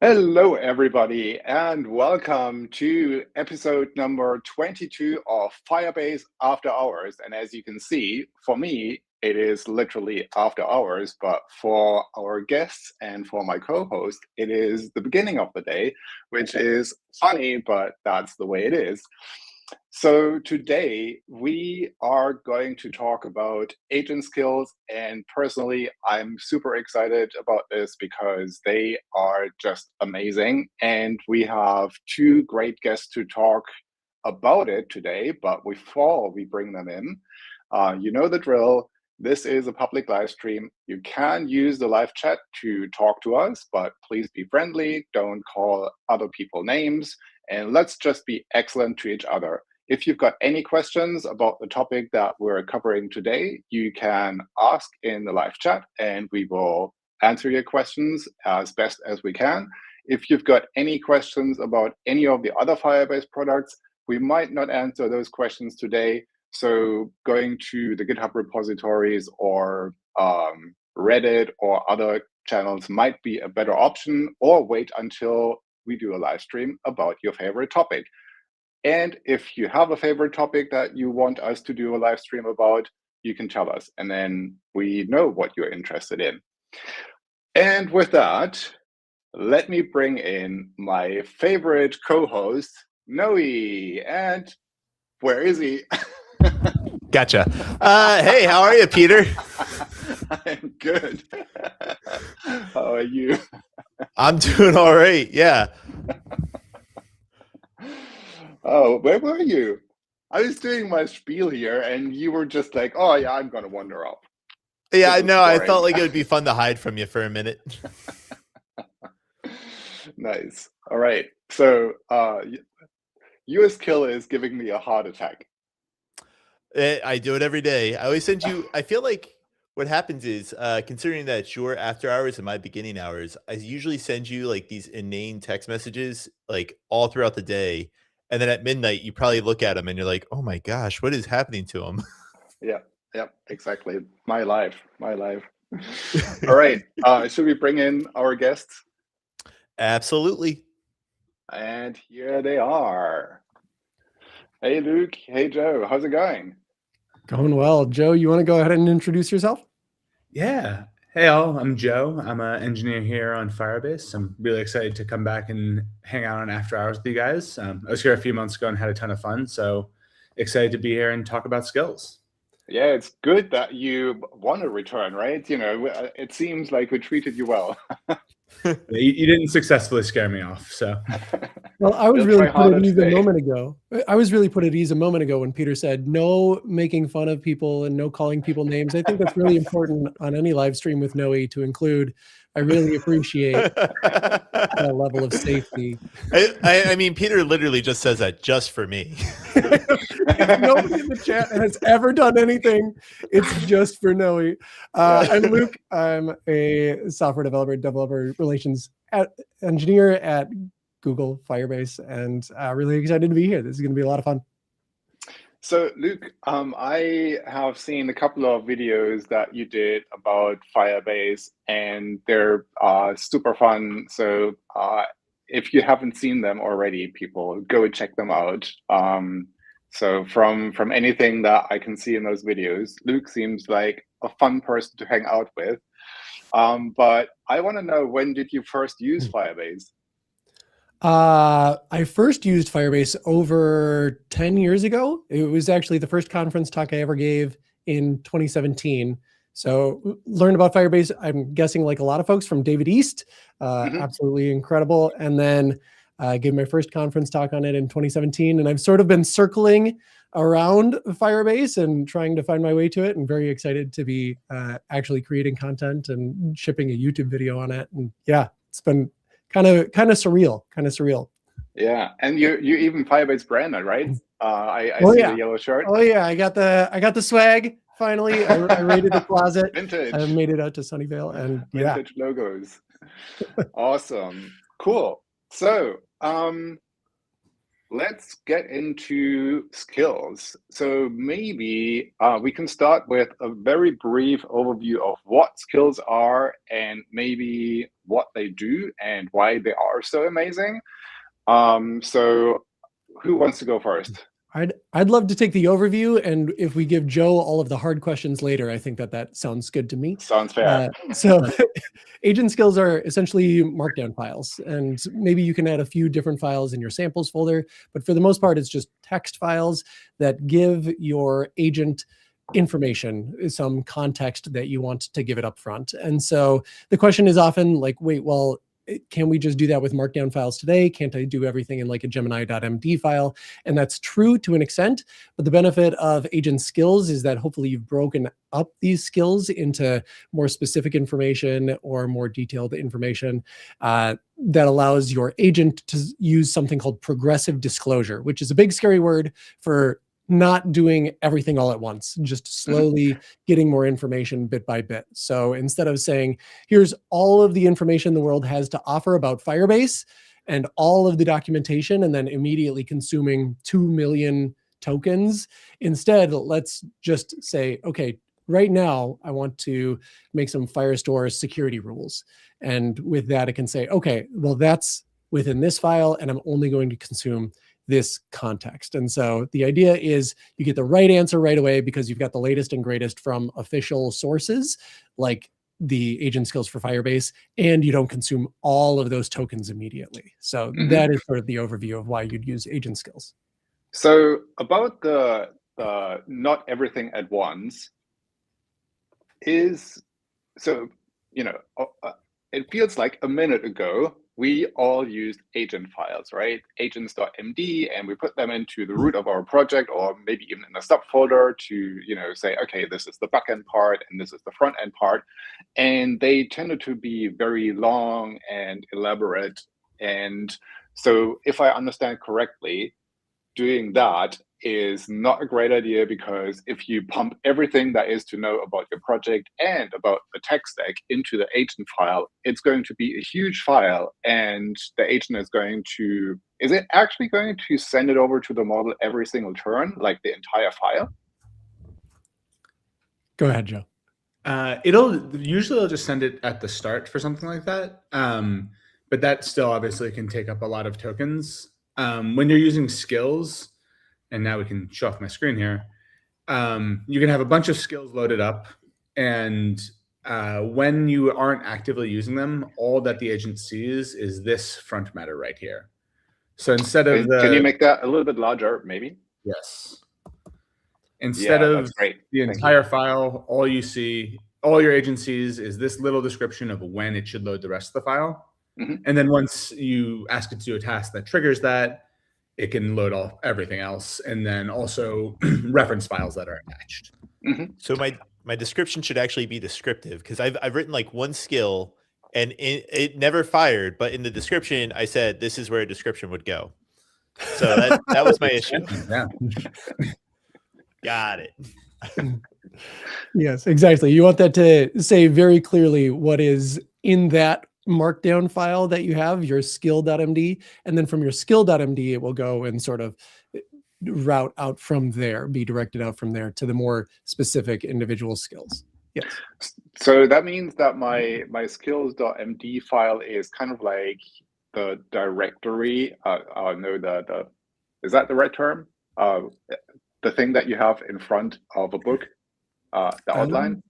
Hello, everybody, and welcome to episode number 22 of Firebase After Hours. And as you can see, for me, it is literally after hours, but for our guests and for my co-host, it is the beginning of the day, which is funny, but that's the way it is. So today we are going to talk about agent skills, and personally I'm super excited about this because they are just amazing, and we have two great guests to talk about it today. But before we bring them in, you know the drill. This is a public live stream. You can use the live chat to talk to us, but please be friendly, don't call other people names, and let's just be excellent to each other. If you've got any questions about the topic that we're covering today, you can ask in the live chat and we will answer your questions as best as we can. If you've got any questions about any of the other Firebase products, we might not answer those questions today. So going to the GitHub repositories or Reddit or other channels might be a better option, or wait until we do a live stream about your favorite topic. And if you have a favorite topic that you want us to do a live stream about, you can tell us, and then we know what you're interested in. And with that, let me bring in my favorite co-host, Noe. And where is he? Gotcha. Hey, how are you, Peter? I'm good. How are you? I'm doing all right. Yeah. Oh, where were you? I was doing my spiel here, and you were just like, "Oh yeah, I'm gonna wander off." Yeah, I know. I felt like it would be fun to hide from you for a minute. Nice. All right. So, US Kill is giving me a heart attack. I do it every day. I always send you. I feel like what happens is, considering that it's your after hours and my beginning hours, I usually send you like these inane text messages like all throughout the day. And then at midnight, you probably look at them and you're like, oh my gosh, what is happening to him? Yeah, exactly. My life. All right. Should we bring in our guests? Absolutely. And here they are. Hey, Luke. Hey, Joe. How's it going? Going well. Joe, you want to go ahead and introduce yourself? Yeah. Hey all, I'm Joe. I'm an engineer here on Firebase. I'm really excited to come back and hang out on After Hours with you guys. I was here a few months ago and had a ton of fun, so excited to be here and talk about skills. Yeah, it's good that you want to return, right? You know, it seems like we treated you well. You didn't successfully scare me off, so. Well, I was really put at ease a moment ago. I was really put at ease a moment ago when Peter said no making fun of people and no calling people names. I think that's really important on any live stream with Noe to include. I really appreciate that level of safety. I mean, Peter literally just says that just for me. Nobody in the chat has ever done anything. It's just for Noe. I'm Luke. I'm a software developer relations engineer at Google Firebase, and really excited to be here. This is going to be a lot of fun. So, Luke, I have seen a couple of videos that you did about Firebase, and they're super fun. So, if you haven't seen them already, people, go and check them out. So, from anything that I can see in those videos, Luke seems like a fun person to hang out with. But I want to know, when did you first use Firebase? I first used Firebase over 10 years ago. It was actually the first conference talk I ever gave in 2017. So learned about Firebase, I'm guessing like a lot of folks, from David East. Absolutely incredible. And then gave my first conference talk on it in 2017. And I've sort of been circling around Firebase and trying to find my way to it, and very excited to be actually creating content and shipping a YouTube video on it. And yeah, it's been kind of surreal. Yeah, and you even Firebase branded, right? I see the yellow shirt. Oh yeah, I got the swag finally. I raided the closet. Vintage. I made it out to Sunnyvale, and vintage logos. Awesome, cool. So let's get into skills. So maybe we can start with a very brief overview of what skills are and maybe what they do and why they are so amazing. So who wants to go first? I'd love to take the overview, and if we give Joe all of the hard questions later, I think that sounds good to me. Sounds fair. So agent skills are essentially markdown files, and maybe you can add a few different files in your samples folder, but for the most part, it's just text files that give your agent information, some context that you want to give it up front. And so the question is often like, wait, well, can we just do that with markdown files today? Can't I do everything in like a Gemini.md file? And that's true to an extent, but the benefit of agent skills is that hopefully you've broken up these skills into more specific information or more detailed information that allows your agent to use something called progressive disclosure, which is a big scary word for not doing everything all at once, just slowly getting more information bit by bit. So instead of saying, here's all of the information the world has to offer about Firebase and all of the documentation, and then immediately consuming 2 million tokens, instead, let's just say, okay, right now, I want to make some Firestore security rules. And with that, it can say, okay, well, that's within this file, and I'm only going to consume this context. And so the idea is you get the right answer right away because you've got the latest and greatest from official sources like the agent skills for Firebase, and you don't consume all of those tokens immediately. So that is sort of the overview of why you'd use agent skills. So about the not everything at once is, so, you know, it feels like a minute ago, we all used agent files, right? Agents.md, and we put them into the root of our project, or maybe even in a subfolder to, you know, say, okay, this is the backend part and this is the front end part. And they tended to be very long and elaborate. And so if I understand correctly, doing that is not a great idea, because if you pump everything that is to know about your project and about the tech stack into the agent file, it's going to be a huge file, and the agent is going to, is it actually going to send it over to the model every single turn, like the entire file? Go ahead, Joe. It'll usually just send it at the start for something like that. But that still obviously can take up a lot of tokens. When you're using skills, and now we can show off my screen here, you can have a bunch of skills loaded up, and when you aren't actively using them, all that the agent sees is this front matter right here. So instead of can you make that a little bit larger, maybe? Yes. Instead of the entire file, all you see, all your agent sees is this little description of when it should load the rest of the file. And then once you ask it to do a task that triggers that, it can load everything else, and then also reference files that are attached. So my description should actually be descriptive, because I've written like one skill and it never fired, but in the description I said this is where a description would go. So that was my issue. Yeah. Got it. Yes, exactly. You want that to say very clearly what is in that markdown file that you have, your skill.md, and then from your skill.md, it will go and sort of route out from there, be directed out from there to the more specific individual skills. Yes. So that means that my skills.md file is kind of like the directory. No, is that the right term? The thing that you have in front of a book, the outline?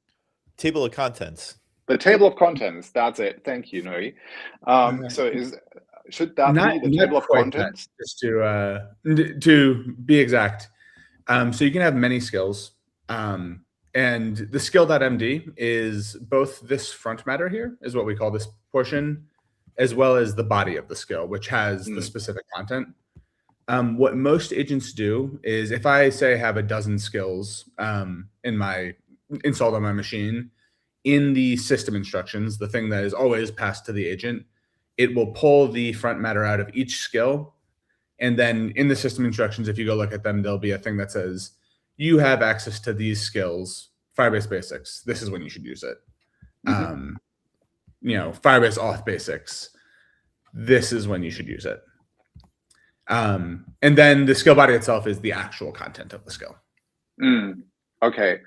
Table of contents. The table of contents, that's it. Thank you, Noe. So should that be the table of contents? Just to be exact. So you can have many skills. And the skill.md is both this front matter here, is what we call this portion, as well as the body of the skill, which has the specific content. What most agents do is, if I say I have a dozen skills installed on my machine, in the system instructions, the thing that is always passed to the agent, it will pull the front matter out of each skill. And then in the system instructions, if you go look at them, there'll be a thing that says, you have access to these skills, Firebase basics. This is when you should use it. You know, Firebase auth basics. This is when you should use it. And then the skill body itself is the actual content of the skill. Okay.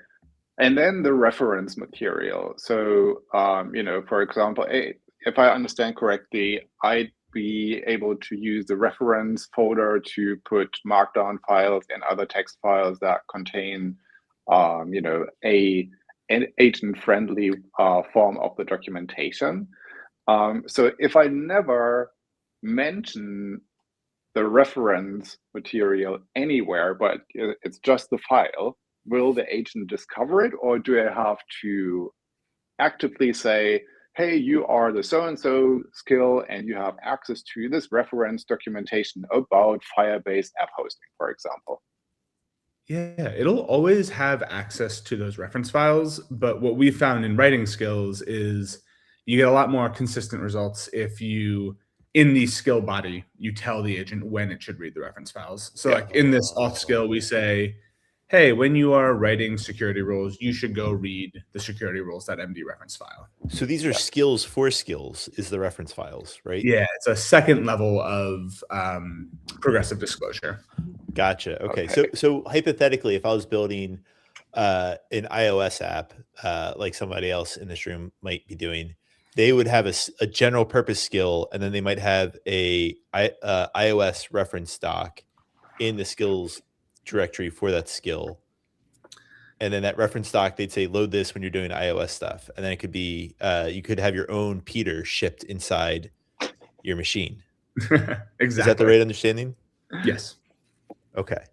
And then the reference material. So, for example, if I understand correctly, I'd be able to use the reference folder to put markdown files and other text files that contain, an agent-friendly form of the documentation. So if I never mention the reference material anywhere, but it's just the file, will the agent discover it, or do I have to actively say, hey, you are the so-and-so skill and you have access to this reference documentation about Firebase app hosting, for example? Yeah, it'll always have access to those reference files, but what we found in writing skills is you get a lot more consistent results if you, in the skill body, you tell the agent when it should read the reference files. So like in this auth skill, we say, hey, when you are writing security rules, you should go read the security rules.md reference file. So these are skills for skills is the reference files, right? Yeah, it's a second level of progressive disclosure. Gotcha. Okay. So hypothetically, if I was building an iOS app, like somebody else in this room might be doing, they would have a general purpose skill, and then they might have a iOS reference doc in the skills directory for that skill. And then that reference doc, they'd say, load this when you're doing iOS stuff. And then it could be, you could have your own Peter shipped inside your machine. Exactly. Is that the right understanding? Yes. Okay.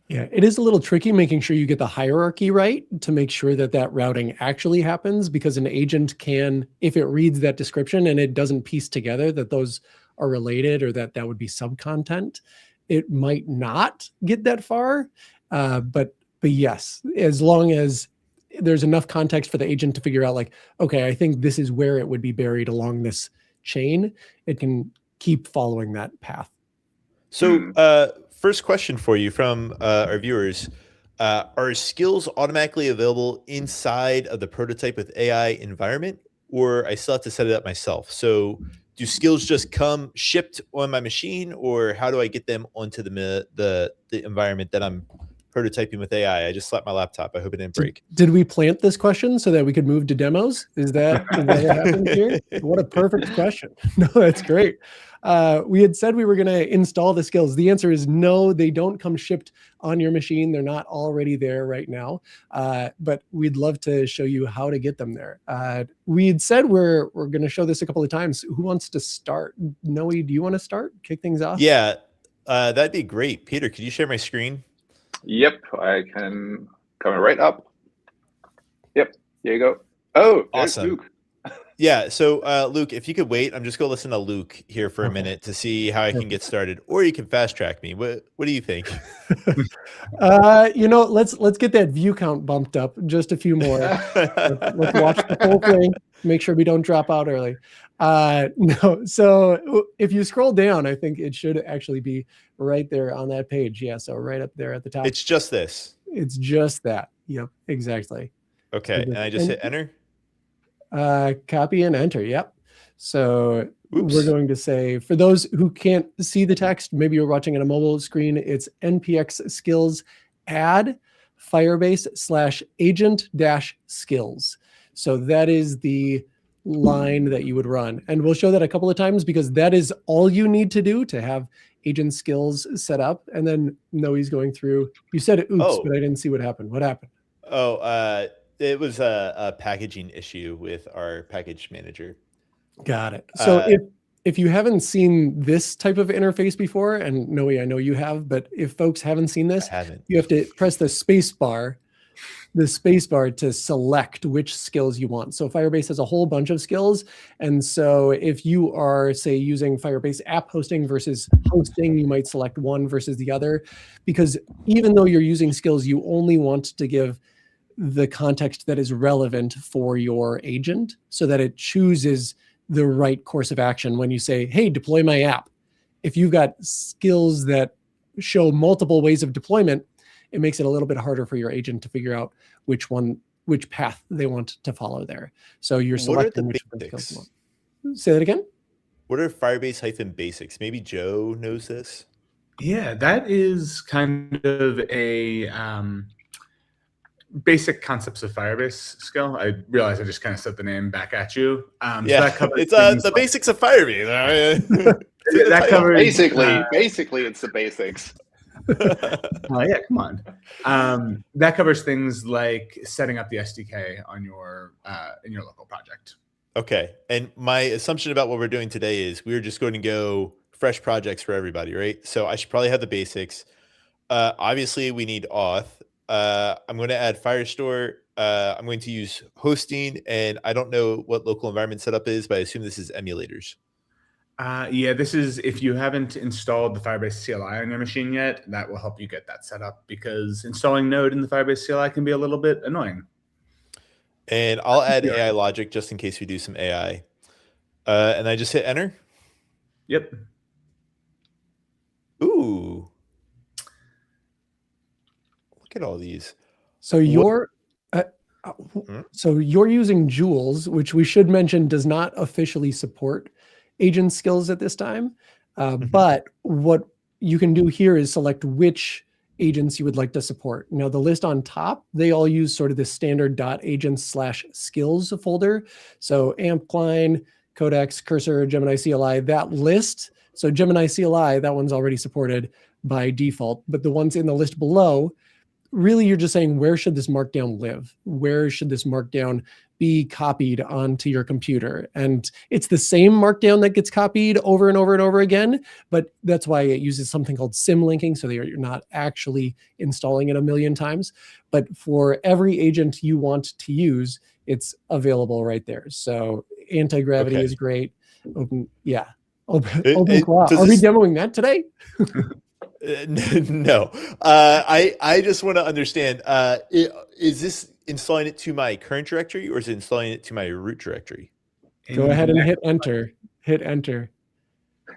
Yeah, it is a little tricky making sure you get the hierarchy right to make sure that that routing actually happens, because an agent can, if it reads that description and it doesn't piece together that those are related or that would be sub-content, it might not get that far. But yes, as long as there's enough context for the agent to figure out like, okay, I think this is where it would be buried along this chain, it can keep following that path. So first question for you from our viewers. Are skills automatically available inside of the prototype with AI environment, or I still have to set it up myself? So do skills just come shipped on my machine, or how do I get them onto the environment that I'm prototyping with AI? I just slapped my laptop. I hope it didn't break. Did we plant this question so that we could move to demos? Is that what happened here? What a perfect question. No, that's great. We had said we were going to install the skills. The answer is no, they don't come shipped on your machine. They're not already there right now, but we'd love to show you how to get them there. We had said we're going to show this a couple of times. Who wants to start? Noe, do you want to start? Kick things off? Yeah, that'd be great. Peter, could you share my screen? Yep, I can come right up. Yep, here you go. Oh, awesome. Luke. Yeah, so Luke, if you could wait, I'm just going to listen to Luke here for a minute to see how I can get started, or you can fast track me. What do you think? Let's get that view count bumped up just a few more. Let's watch the whole thing. Make sure we don't drop out early. No, so if you scroll down, I think it should actually be right there on that page. Yeah, so right up there at the top. It's just this. It's just that. Yep, exactly. Okay, and I just hit enter? Copy and enter. Yep. So we're going to say, for those who can't see the text, maybe you're watching on a mobile screen, it's npx skills add Firebase /agent-skills. So that is the line that you would run. And we'll show that a couple of times because that is all you need to do to have agent skills set up. And then Noe's going through, you said oops, but I didn't see what happened. What happened? It was a packaging issue with our package manager. Got it. So if you haven't seen this type of interface before, and Noe, I know you have, but if folks haven't seen this, you have to press the space bar to select which skills you want. So Firebase has a whole bunch of skills. And so if you are, say, using Firebase app hosting versus hosting, you might select one versus the other, because even though you're using skills, you only want to give the context that is relevant for your agent so that it chooses the right course of action when you say, hey, deploy my app. If you've got skills that show multiple ways of deployment, it makes it a little bit harder for your agent to figure out which path they want to follow there. So you're selecting which skills you want. Say that again? What are Firebase-basics? Maybe Joe knows this. Yeah, that is kind of a basic concepts of Firebase skill. I realize I just kind of set the name back at you. So that covers it's the basics of Firebase. that covers basically it's the basics. Yeah, come on. That covers things like setting up the SDK on your in your local project. Okay, and my assumption about what we're doing today is we're just going to go fresh projects for everybody, right? So I should probably have the basics. Obviously, we need auth. I'm going to add Firestore. I'm going to use hosting, and I don't know what local environment setup is, but I assume this is emulators. Yeah, this is if you haven't installed the Firebase CLI on your machine yet, that will help you get that set up because installing Node in the Firebase CLI can be a little bit annoying. And I'll add AI logic just in case we do some AI. And I just hit enter. Yep. Ooh. Look at all these. So you're using Jules, which we should mention does not officially support agent skills at this time. But what you can do here is select which agents you would like to support. Now, the list on top, they all use sort of the standard .agents/skills folder. So AMP Client, Codex, Cursor, Gemini CLI, that list. So Gemini CLI, that one's already supported by default. But the ones in the list below, really you're just saying, where should this markdown live? Where should this markdown be copied onto your computer? And it's the same markdown that gets copied over and over and over again, but that's why it uses something called symlinking, so that you're not actually installing it a million times. But for every agent you want to use, it's available right there. So anti-gravity is great. Open Are we demoing that today? No. I just want to understand, is this installing it to my current directory or is it installing it to my root directory? Go ahead and hit enter. Hit enter.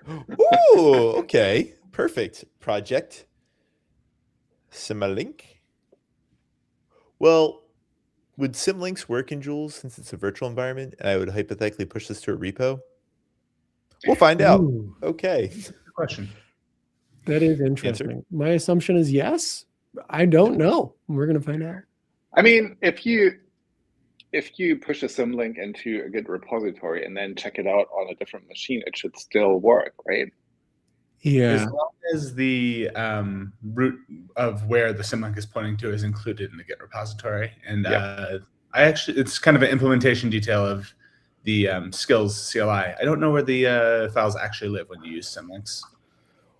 Ooh, okay. Perfect. Project. Symlink. Well, would symlinks work in Jules since it's a virtual environment and I would hypothetically push this to a repo? We'll find out. Okay. Good question. That is interesting. My assumption is yes. I don't know. We're going to find out. I mean, if you push a symlink into a Git repository and then check it out on a different machine, it should still work, right? Yeah. As long as the root of where the symlink is pointing to is included in the Git repository. And it's kind of an implementation detail of the skills CLI. I don't know where the files actually live when you use symlinks.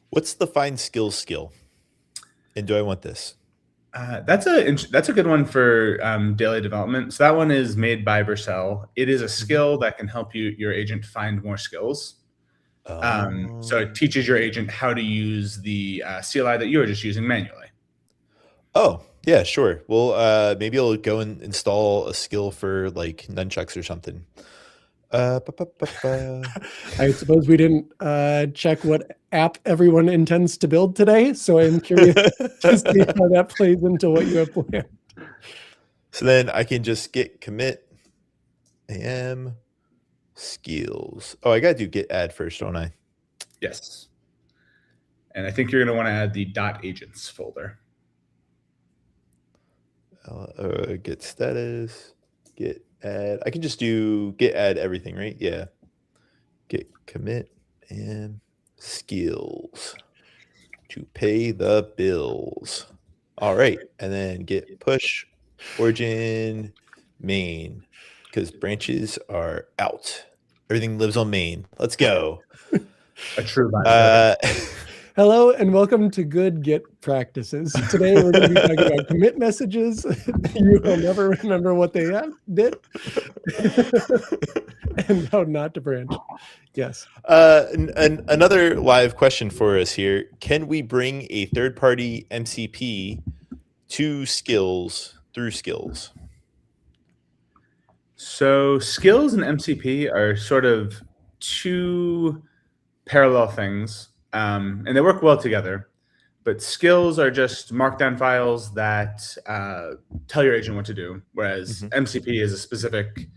What's the find skills skill? And do I want this? That's a good one for daily development. So that one is made by Vercel. It is a skill that can help your agent find more skills. So it teaches your agent how to use the CLI that you were just using manually. Oh, yeah, sure. Well, maybe I'll go and install a skill for like nunchucks or something. I suppose we didn't check what app everyone intends to build today, so I'm curious to see how that plays into what you have planned. So then I can just git commit am skills. Oh, I got to do git add first, don't I? Yes. And I think you're going to want to add the .agents folder. Git status, git add. I can just do git add everything, right? Yeah. Git commit and skills to pay the bills. All right. And then git push origin main because branches are out. Everything lives on main. Let's go. A true Hello and welcome to Good Git Practices. Today we're going to be talking about commit messages. You will never remember what they did. And how not to branch. Yes. Another live question for us here. Can we bring a third-party MCP to skills through skills? So skills and MCP are sort of two parallel things. And they work well together, but skills are just markdown files that tell your agent what to do, whereas MCP is a specific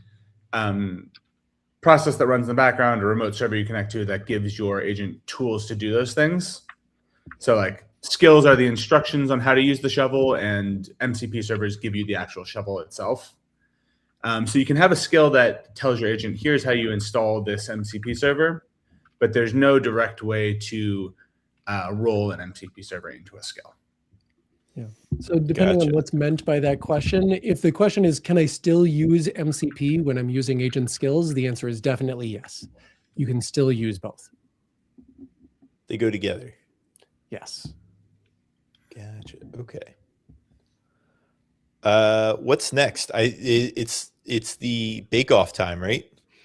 process that runs in the background, a remote server you connect to that gives your agent tools to do those things. So like skills are the instructions on how to use the shovel, and MCP servers give you the actual shovel itself. So you can have a skill that tells your agent, here's how you install this MCP server, but there's no direct way to roll an MCP server into a skill. Yeah. So depending on what's meant by that question, if the question is, can I still use MCP when I'm using agent skills? The answer is definitely yes. You can still use both. They go together. Yes. Gotcha. Okay. What's next? It's the bake-off time, right?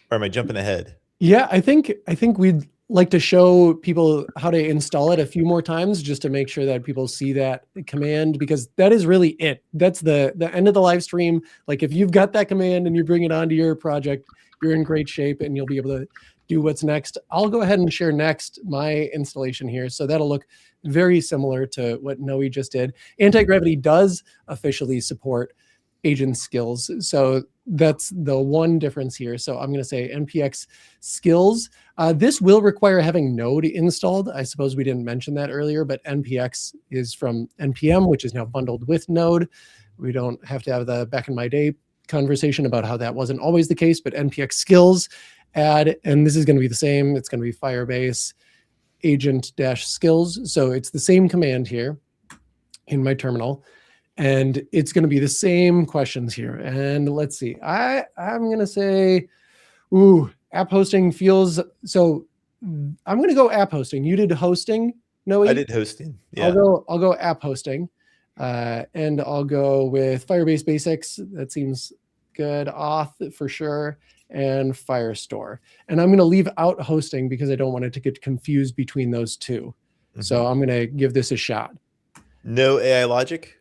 Or am I jumping ahead? Yeah, I think we'd like to show people how to install it a few more times just to make sure that people see that command, because that is really it. That's the end of the live stream. Like if you've got that command and you bring it onto your project, you're in great shape and you'll be able to do what's next. I'll go ahead and share next my installation here. So that'll look very similar to what Noe just did. Anti-gravity does officially support agent skills. So that's the one difference here. So I'm going to say npx skills. This will require having Node installed. I suppose we didn't mention that earlier, but npx is from npm, which is now bundled with Node. We don't have to have the back in my day conversation about how that wasn't always the case, but npx skills add, and this is going to be the same. It's going to be Firebase agent-skills. So it's the same command here in my terminal. And it's going to be the same questions here. And let's see, I'm going to say, app hosting feels, so I'm going to go app hosting. You did hosting, Noe? I did hosting, yeah. I'll go app hosting, and I'll go with Firebase Basics. That seems good. Auth for sure, and Firestore. And I'm going to leave out hosting because I don't want it to get confused between those two. Mm-hmm. So I'm going to give this a shot. No AI logic?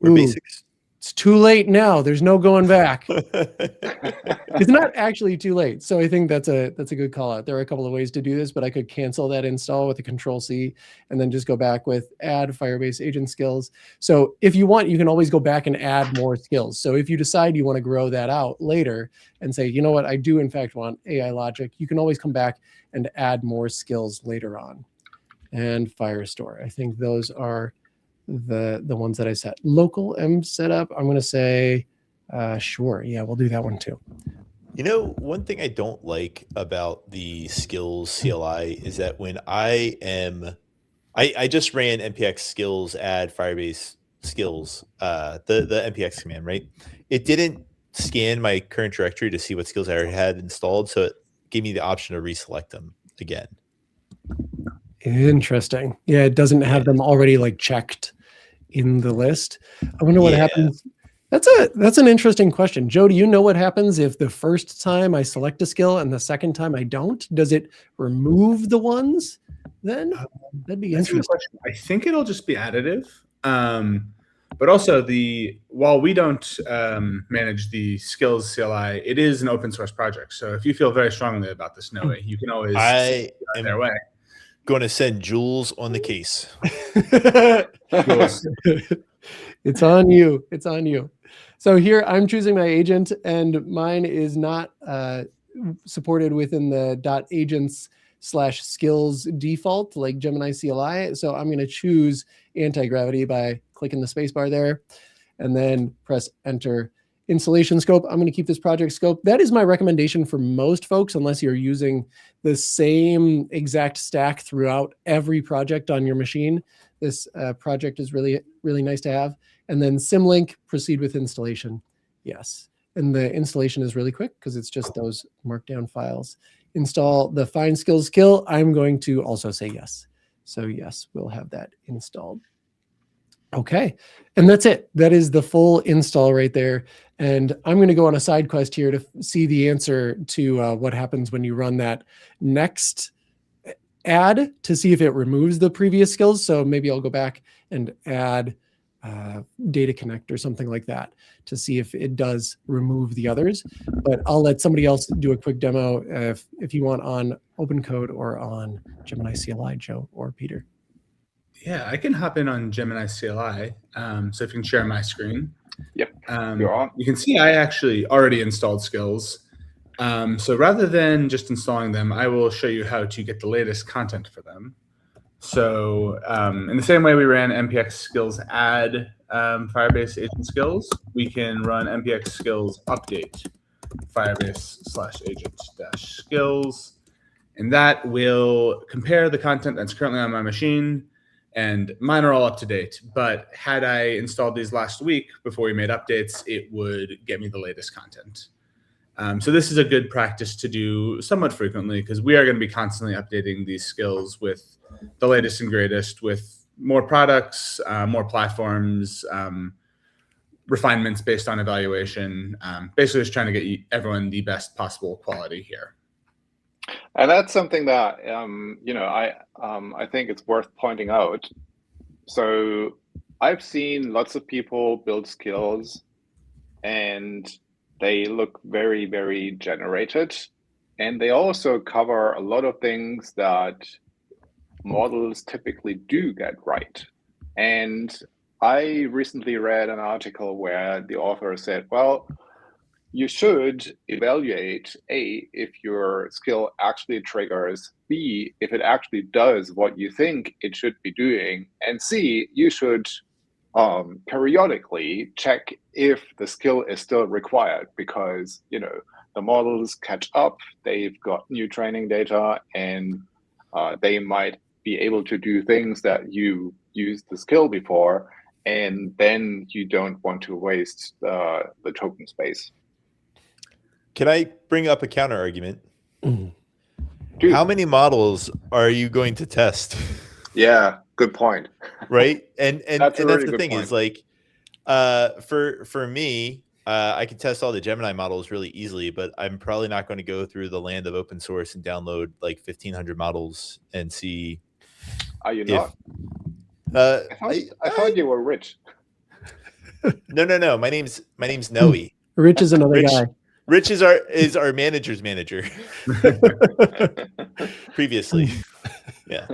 Or basics? It's too late now. There's no going back. It's not actually too late. So I think that's a good call out. There are a couple of ways to do this, but I could cancel that install with a Control-C and then just go back with add Firebase agent skills. So if you want, you can always go back and add more skills. So if you decide you want to grow that out later and say, you know what, I do in fact want AI logic, you can always come back and add more skills later on. And Firestore. I think those are the ones that I set. Local M setup, I'm going to say, sure. Yeah, we'll do that one too. You know, one thing I don't like about the skills CLI is that when I just ran npx skills add Firebase skills, the npx command, right? It didn't scan my current directory to see what skills I already had installed, so it gave me the option to reselect them again. Interesting. Yeah, it doesn't have them already like checked in the list. I wonder what happens. That's an interesting question. Joe, do you know what happens if the first time I select a skill and the second time I don't? Does it remove the ones then? That'd be interesting. I think it'll just be additive. But also while we don't manage the skills CLI, it is an open source project. So if you feel very strongly about this, Noe, you can always their way. Going to send Jules on the case. It's on you. It's on you. So here I'm choosing my agent, and mine is not supported within the .agents/skills default like Gemini CLI. So I'm going to choose anti-gravity by clicking the spacebar there, and then press enter. Installation scope, I'm going to keep this project scope. That is my recommendation for most folks, unless you're using the same exact stack throughout every project on your machine. This project is really, really nice to have. And then symlink, proceed with installation. Yes. And the installation is really quick because it's just those markdown files. Install the find skills skill. I'm going to also say yes. So yes, we'll have that installed. Okay, and that's it. That is the full install right there. And I'm going to go on a side quest here to see the answer to what happens when you run that next add to see if it removes the previous skills. So maybe I'll go back and add data connect or something like that to see if it does remove the others. But I'll let somebody else do a quick demo if you want on Open Code or on Gemini CLI, Joe or Peter. Yeah, I can hop in on Gemini CLI. So if you can share my screen. Yep. You can see I actually already installed skills. So rather than just installing them, I will show you how to get the latest content for them. So in the same way we ran npx skills add Firebase agent skills, we can run npx skills update Firebase/agent-skills, and that will compare the content that's currently on my machine. And mine are all up to date, but had I installed these last week before we made updates, it would get me the latest content. So this is a good practice to do somewhat frequently, because we are going to be constantly updating these skills with the latest and greatest, with more products, more platforms, refinements based on evaluation. Basically just trying to get everyone the best possible quality here. And that's something that I think it's worth pointing out. So I've seen lots of people build skills and they look very, very generated. And they also cover a lot of things that models typically do get right. And I recently read an article where the author said, well, you should evaluate A, if your skill actually triggers, B, if it actually does what you think it should be doing, and C, you should periodically check if the skill is still required, because the models catch up, they've got new training data, and they might be able to do things that you used the skill before, and then you don't want to waste the token space. Can I bring up a counter argument? Dude. How many models are you going to test? Yeah, good point. Right? And that's really the thing point. Is like, for me, I can test all the Gemini models really easily, but I'm probably not going to go through the land of open source and download like 1,500 models and see. Are you not? I thought you were rich. No. My name's Noe. Rich is another guy. Rich is our manager's manager. Previously. Yeah.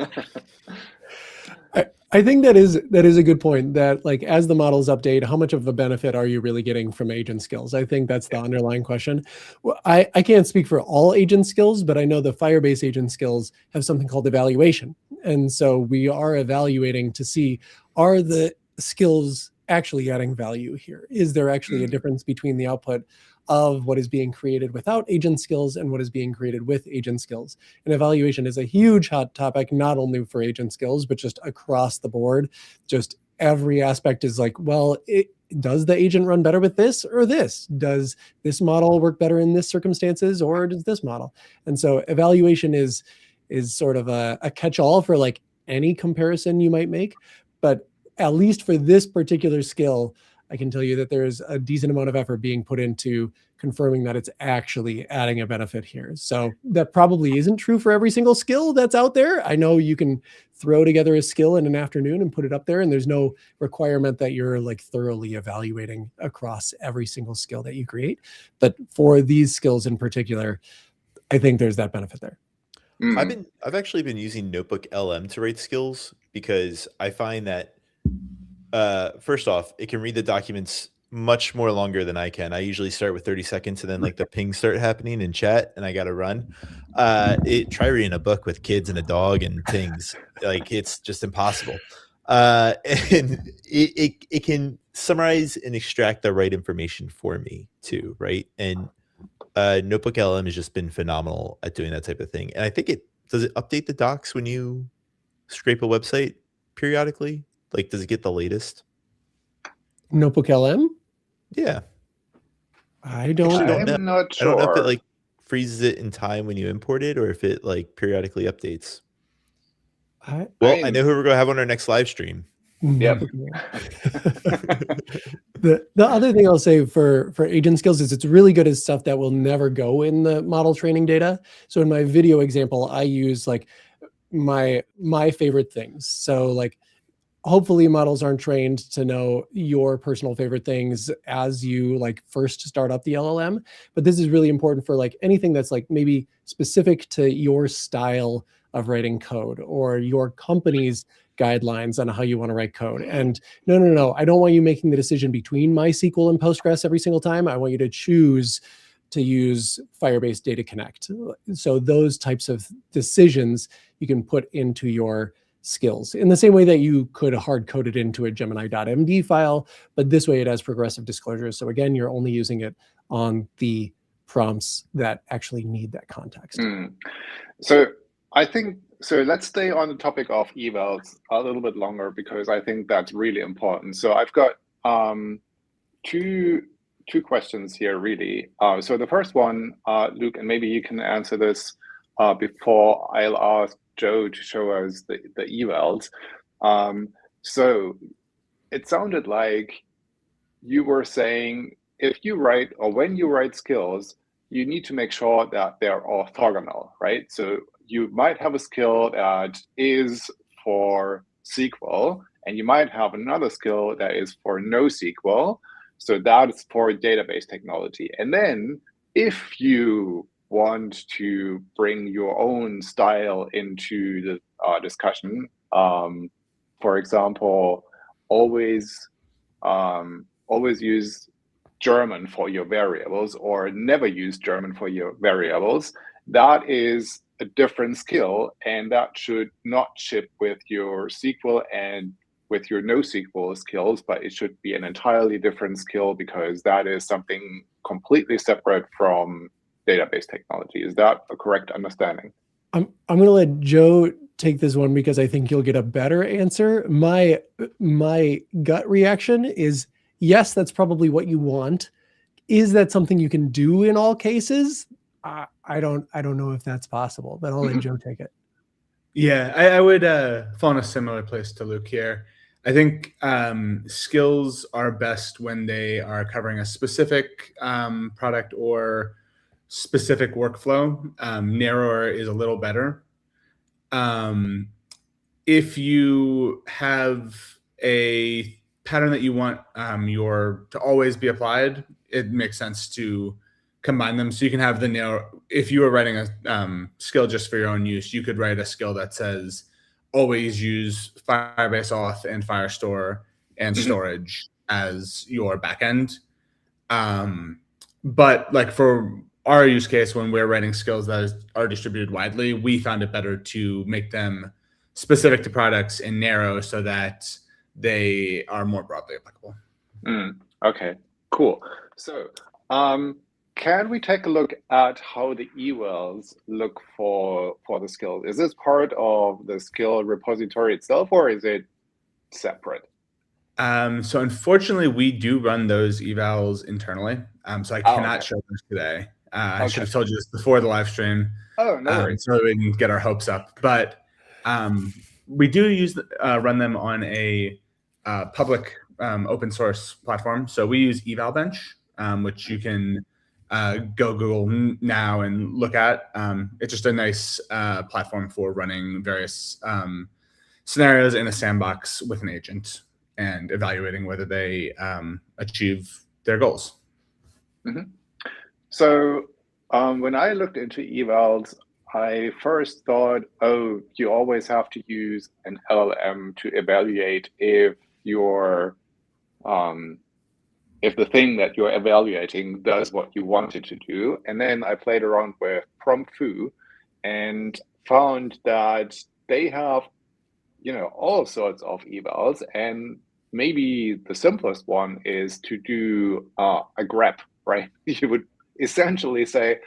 I think that is a good point, that like as the models update, how much of a benefit are you really getting from agent skills? I think that's the underlying question. Well, I can't speak for all agent skills, but I know the Firebase agent skills have something called evaluation. And so we are evaluating to see, are the skills actually adding value here? Is there actually a difference between the output of what is being created without agent skills and what is being created with agent skills? And evaluation is a huge hot topic, not only for agent skills, but just across the board. Just every aspect is like, well, does the agent run better with this or this? Does this model work better in this circumstances, or does this model? And so evaluation is sort of a catch-all for like any comparison you might make. But at least for this particular skill, I can tell you that there's a decent amount of effort being put into confirming that it's actually adding a benefit here. So that probably isn't true for every single skill that's out there. I know you can throw together a skill in an afternoon and put it up there, and there's no requirement that you're like thoroughly evaluating across every single skill that you create. But for these skills in particular, I think there's that benefit there. I've actually been using NotebookLM to write skills, because I find that first off, it can read the documents much more longer than I can. I usually start with 30 seconds and then like the pings start happening in chat and I got to run. Try reading a book with kids and a dog and pings. Like it's just impossible. And it can summarize and extract the right information for me too, right? And NotebookLM has just been phenomenal at doing that type of thing. And I think does it update the docs when you scrape a website periodically? Like, does it get the latest? NotebookLM? Yeah. I'm not sure. I don't know if it like freezes it in time when you import it, or if it like periodically updates. I know who we're going to have on our next live stream. Yep. The other thing I'll say for agent skills is it's really good as stuff that will never go in the model training data. So in my video example, I use like my favorite things. So like, hopefully models aren't trained to know your personal favorite things as you like first start up the LLM. But this is really important for like anything that's like maybe specific to your style of writing code or your company's guidelines on how you want to write code. And no, I don't want you making the decision between MySQL and Postgres every single time. I want you to choose to use Firebase Data Connect. So those types of decisions you can put into your skills in the same way that you could hard code it into a Gemini.md file, but this way it has progressive disclosures. So again, you're only using it on the prompts that actually need that context. So I think, so let's stay on the topic of evals a little bit longer, because I think that's really important. So I've got two questions here, really. So the first one, Luke, and maybe you can answer this before I'll ask Joe to show us the evals. So it sounded like you were saying if you write, or when you write skills, you need to make sure that they're orthogonal, right? So you might have a skill that is for SQL, and you might have another skill that is for NoSQL. So that's for database technology. And then if you want to bring your own style into the discussion, for example, always use German for your variables, or never use German for your variables, that is a different skill, and that should not ship with your SQL and with your NoSQL skills, but it should be an entirely different skill, because that is something completely separate from database technology. Is that a correct understanding? I'm going to let Joe take this one, because I think you'll get a better answer. My gut reaction is yes, that's probably what you want. Is that something you can do in all cases? I don't know if that's possible, but I'll let Joe take it. Yeah, I would fall in a similar place to Luke here. I think skills are best when they are covering a specific product or specific workflow. Narrower is a little better. If you have a pattern that you want to always be applied, it makes sense to combine them. So you can have the narrow, if you were writing a skill just for your own use, you could write a skill that says always use Firebase Auth and Firestore and storage as your backend. But like for our use case, when we're writing skills that are distributed widely, we found it better to make them specific to products and narrow so that they are more broadly applicable. Okay, cool. So can we take a look at how the evals look for the skills? Is this part of the skill repository itself, or is it separate? So unfortunately, we do run those evals internally. So I cannot show those today. I should have told you this before the live stream. Oh, no worries. So we didn't get our hopes up. But we do run them on a public open source platform. So we use EvalBench, which you can go Google now and look at. It's just a nice platform for running various scenarios in a sandbox with an agent and evaluating whether they achieve their goals. So when I looked into evals, I first thought, oh, you always have to use an LLM to evaluate if if the thing that you're evaluating does what you want it to do. And then I played around with PromptFoo and found that they have, all sorts of evals. And maybe the simplest one is to do a grep, right? You would essentially say,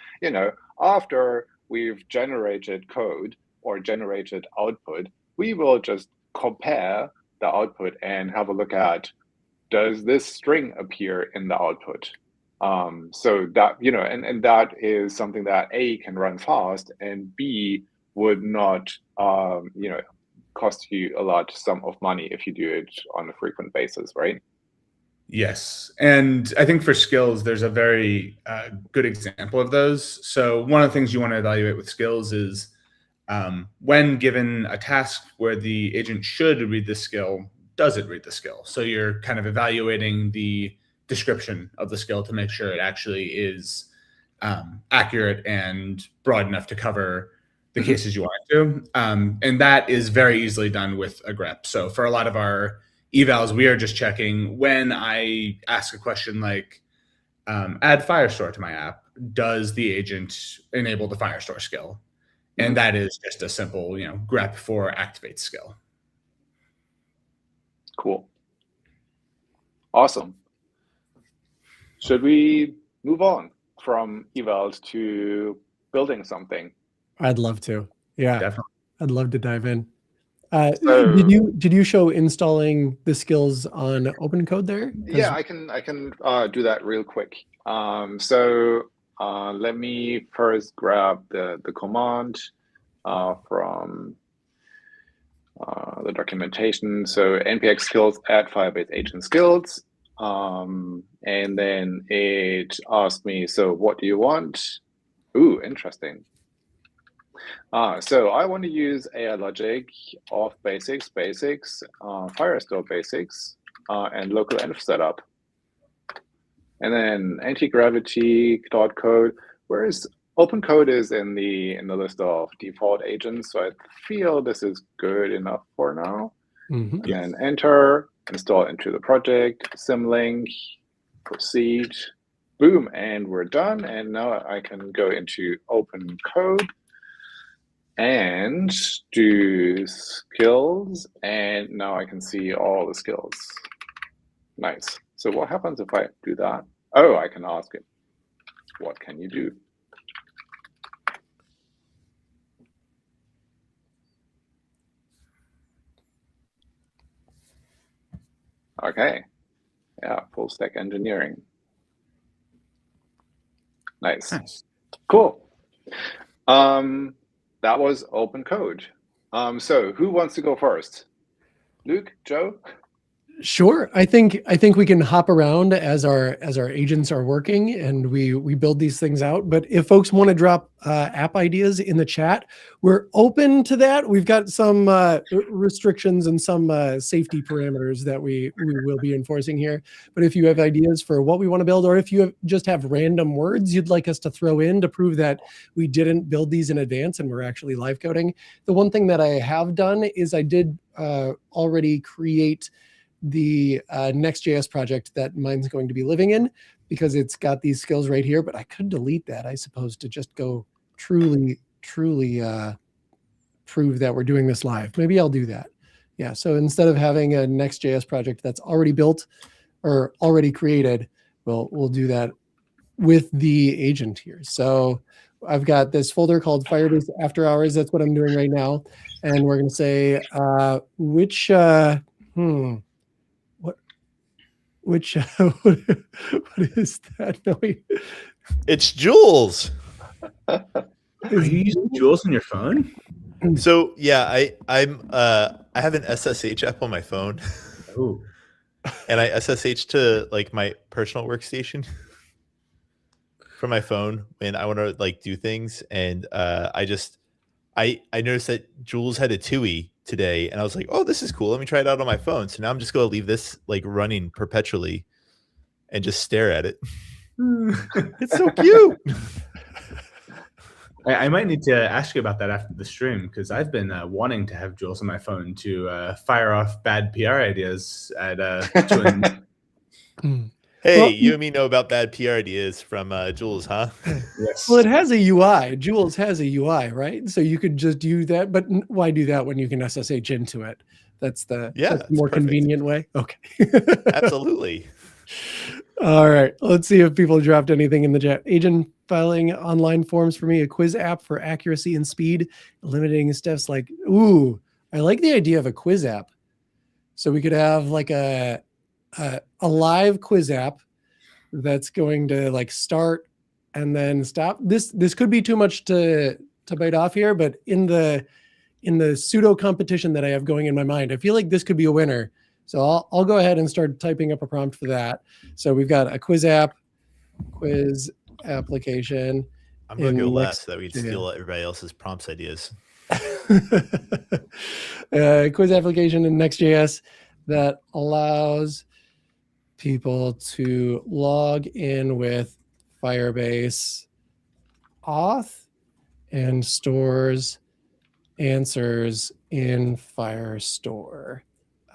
after we've generated code or generated output, we will just compare the output and have a look at, does this string appear in the output? So that, and that is something that A, can run fast, and B, would not, cost you a large sum of money if you do it on a frequent basis, right? Yes. And I think for skills, there's a very good example of those. So one of the things you want to evaluate with skills is when given a task where the agent should read the skill, does it read the skill? So you're kind of evaluating the description of the skill to make sure it actually is accurate and broad enough to cover the cases you want it to. And that is very easily done with a grep. So for a lot of our evals, we are just checking when I ask a question like, add Firestore to my app, does the agent enable the Firestore skill? And that is just a simple, grep for activate skill. Cool. Awesome. Should we move on from evals to building something? I'd love to. Yeah, Definitely. I'd love to dive in. So- did you show installing the skills on Open Code there? Yeah, I can do that real quick. Let me first grab the command from the documentation. So npx skills add Firebase agent skills, and then it asked me, so what do you want? Ooh, interesting. So I want to use AI logic of basics, Firestore basics, and local env setup. And then anti-gravity, Claude Code, whereas Open Code is in the list of default agents. So I feel this is good enough for now. Mm-hmm. And then enter, install into the project, symlink, proceed, boom, and we're done. And now I can go into Open Code and do skills. And now I can see all the skills. Nice. So what happens if I do that? Oh, I can ask it, what can you do? Okay. Yeah, full stack engineering. Nice. Cool. That was Open Code. So who wants to go first? Luke, Joe? Sure. I think we can hop around as our agents are working and we build these things out. But if folks want to drop app ideas in the chat, we're open to that. We've got some restrictions and some safety parameters that we will be enforcing here. But if you have ideas for what we want to build, or if you just have random words you'd like us to throw in to prove that we didn't build these in advance and we're actually live coding. The one thing that I have done is I did already create the Next.js project that mine's going to be living in, because it's got these skills right here, but I could delete that, I suppose, to just go truly prove that we're doing this live. Maybe I'll do that. Yeah, so instead of having a Next.js project that's already built or already created, we'll do that with the agent here. So I've got this folder called Firebase After Hours. That's what I'm doing right now. And we're going to say, what is that? No, It's Jules. Are you using Jules on your phone? So yeah, I have an SSH app on my phone. Oh. And I SSH to like my personal workstation from my phone when I want to like do things. And I noticed that Jules had a TUI today, and I was like, oh, this is cool. Let me try it out on my phone. So now I'm just going to leave this like running perpetually and just stare at it. It's so cute. I might need to ask you about that after the stream, because I've been wanting to have Jules on my phone to fire off bad PR ideas at Hey, Well, you and me know about bad PR ideas from Jules, huh? Yes. Well, it has a UI. Jules has a UI, right? So you could just do that. But why do that when you can SSH into it? That's the more perfect. Convenient way. Okay. Absolutely. All right. Let's see if people dropped anything in the chat. Agent filing online forms for me, a quiz app for accuracy and speed, eliminating steps like, ooh, I like the idea of a quiz app. So we could have like a live quiz app that's going to like start and then stop. This could be too much to bite off here, but in the pseudo competition that I have going in my mind, I feel like this could be a winner. So I'll go ahead and start typing up a prompt for that. So we've got a quiz application. I'm going to go last so that we steal everybody else's prompts ideas. Quiz application in Next.js that allows people to log in with Firebase auth and stores answers in Firestore.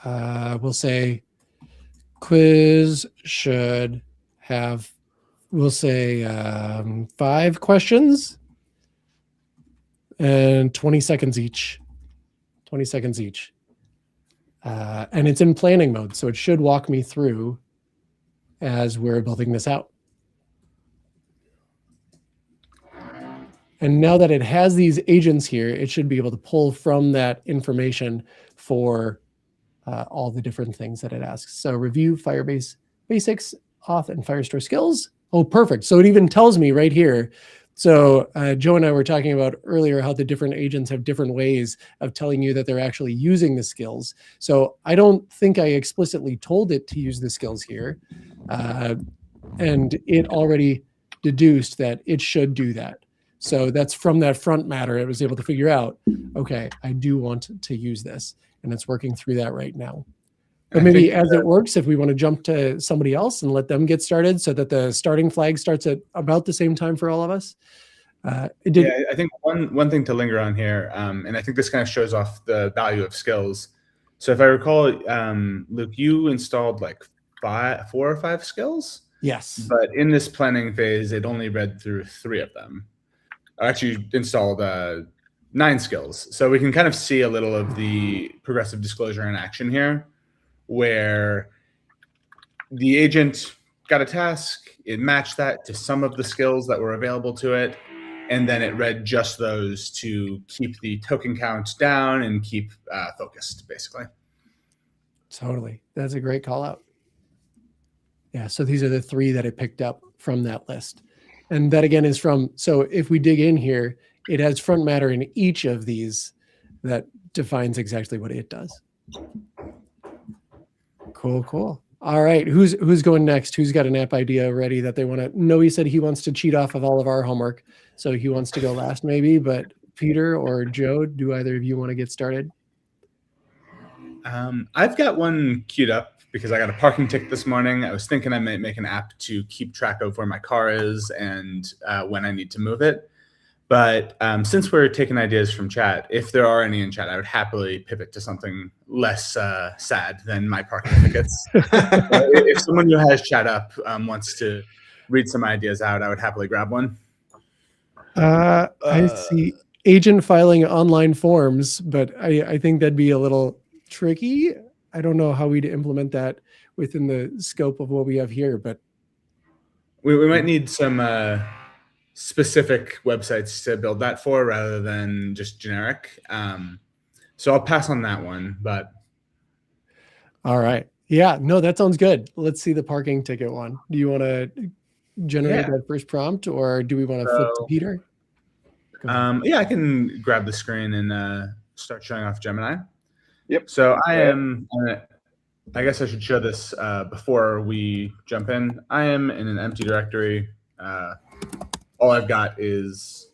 We'll say quiz should have we'll say 5 questions and 20 seconds each. 20 seconds each. And it's in planning mode, so it should walk me through as we're building this out. And now that it has these agents here, it should be able to pull from that information for all the different things that it asks. So review Firebase basics, auth, and Firestore skills. Oh, perfect. So it even tells me right here. So Joe and I were talking about earlier how the different agents have different ways of telling you that they're actually using the skills. So I don't think I explicitly told it to use the skills here. And it already deduced that it should do that. So that's from that front matter, it was able to figure out, okay, I do want to use this. And it's working through that right now. But maybe as it works, if we want to jump to somebody else and let them get started so that the starting flag starts at about the same time for all of us. I think one thing to linger on here, and I think this kind of shows off the value of skills. So if I recall, Luke, you installed like 4 or 5 skills? Yes. But in this planning phase, it only read through 3 of them. I actually installed 9 skills. So we can kind of see a little of the progressive disclosure in action here, where the agent got a task, it matched that to some of the skills that were available to it, and then it read just those to keep the token count down and keep focused, basically. Totally. That's a great call out. Yeah, so these are the 3 that it picked up from that list. And that again is from, so if we dig in here, it has front matter in each of these that defines exactly what it does. Cool, cool. All right, who's going next? Who's got an app idea ready that they want to? Noe said he wants to cheat off of all of our homework, so he wants to go last maybe, but Peter or Joe, do either of you want to get started? I've got one queued up because I got a parking ticket this morning. I was thinking I might make an app to keep track of where my car is and when I need to move it. But since we're taking ideas from chat, if there are any in chat, I would happily pivot to something less sad than my parking tickets. If someone who has chat up wants to read some ideas out, I would happily grab one. I see agent filing online forms, but I think that'd be a little tricky. I don't know how we'd implement that within the scope of what we have here, but we might need some specific websites to build that for rather than just generic. So I'll pass on that one, but. All right. Yeah, no, that sounds good. Let's see the parking ticket one. Do you want to generate that first prompt, or do we want to flip to Peter? Yeah, I can grab the screen and start showing off Gemini. Yep. So I guess I should show this before we jump in. I am in an empty directory. All I've got is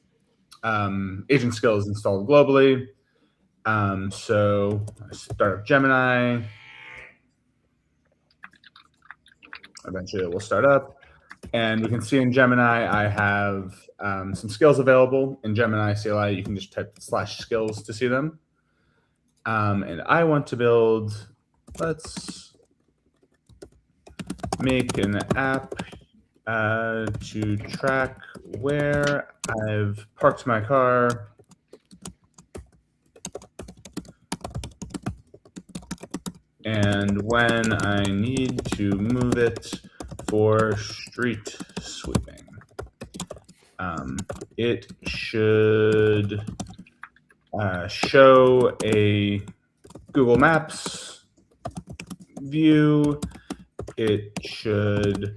agent skills installed globally. So I start up Gemini. Eventually it will start up. And we can see in Gemini, I have some skills available. In Gemini CLI, you can just type /skills to see them. And I want to build, let's make an app to track where I've parked my car and when I need to move it for street sweeping. It should show a Google Maps view. It should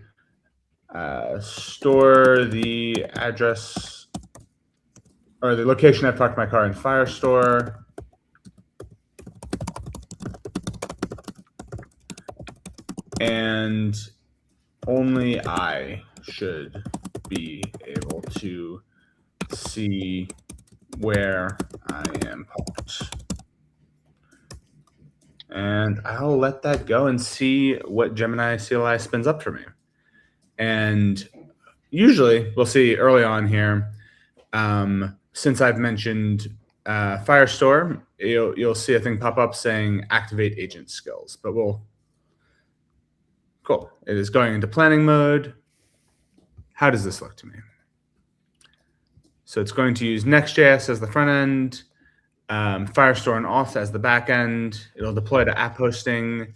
store the address or the location I parked my car in Firestore. And only I should be able to see where I am parked. And I'll let that go and see what Gemini CLI spins up for me. And usually we'll see early on here, since I've mentioned Firestore, you'll see a thing pop up saying activate agent skills, but cool. It is going into planning mode. how does this look to me? So it's going to use Next.js as the front end, Firestore and Auth as the back end. It'll deploy to app hosting,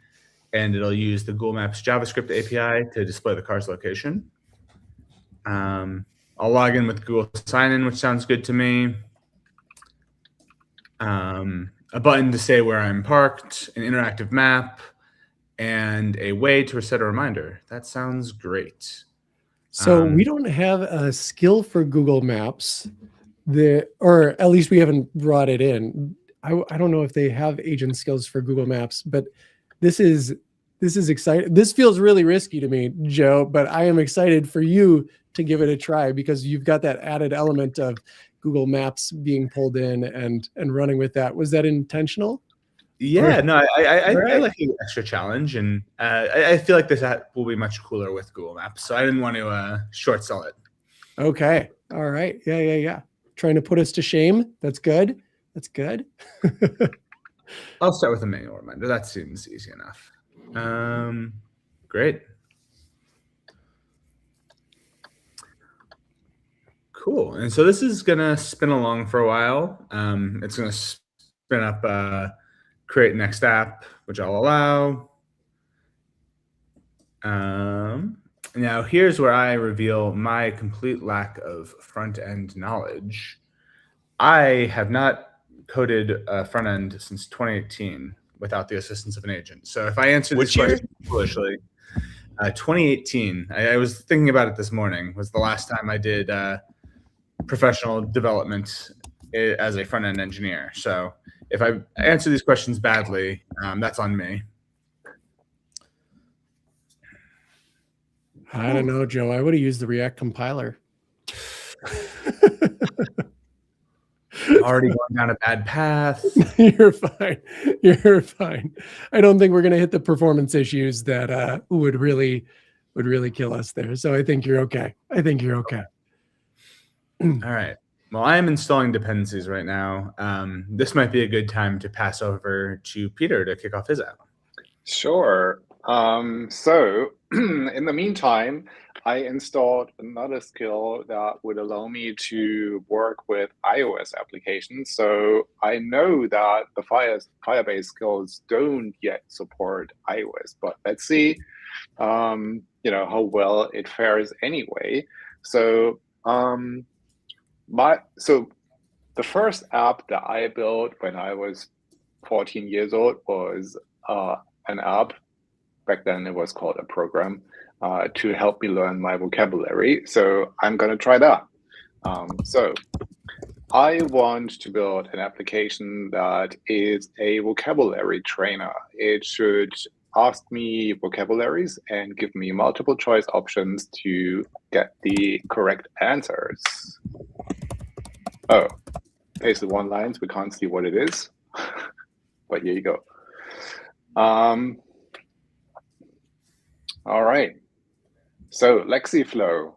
and it'll use the Google Maps JavaScript API to display the car's location. I'll log in with Google Sign-In, which sounds good to me. A button to say where I'm parked, an interactive map, and a way to reset a reminder. That sounds great. So we don't have a skill for Google Maps, or at least we haven't brought it in. I don't know if they have agent skills for Google Maps, but this is exciting. This feels really risky to me, Joe, but I am excited for you to give it a try because you've got that added element of Google Maps being pulled in and running with that. Was that intentional? Yeah, no, I like the extra challenge, and I feel like this app will be much cooler with Google Maps, so I didn't want to short sell it. Okay, all right, yeah. Trying to put us to shame. That's good. That's good. I'll start with a manual reminder. That seems easy enough. Great. Cool. And so this is going to spin along for a while. It's going to spin up create next app, which I'll allow. Now here's where I reveal my complete lack of front-end knowledge. I have not coded a front end since 2018 without the assistance of an agent. So if I answer this question foolishly, 2018, I was thinking about it this morning, was the last time I did professional development as a front-end engineer. So if I answer these questions badly, that's on me. I don't know, Joe. I would have used the React compiler. Already going down a bad path. You're fine. You're fine. I don't think we're going to hit the performance issues that would really kill us there. So I think you're okay. All right. Well, I am installing dependencies right now. This might be a good time to pass over to Peter to kick off his app. Sure. So in the meantime, I installed another skill that would allow me to work with iOS applications. So I know that the Firebase skills don't yet support iOS, but let's see, how well it fares anyway. So the first app that I built when I was 14 years old was an app. Back then it was called a program to help me learn my vocabulary. So I'm going to try that. So I want to build an application that is a vocabulary trainer. It should ask me vocabularies and give me multiple choice options to get the correct answers. Oh, pasted one line, so we can't see what it is. But here you go. All right. So LexiFlow,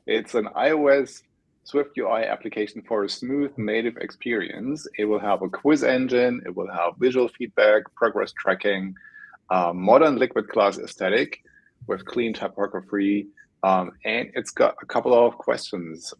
it's an iOS Swift UI application for a smooth native experience. It will have a quiz engine. It will have visual feedback, progress tracking, modern liquid class aesthetic with clean typography, and it's got a couple of questions,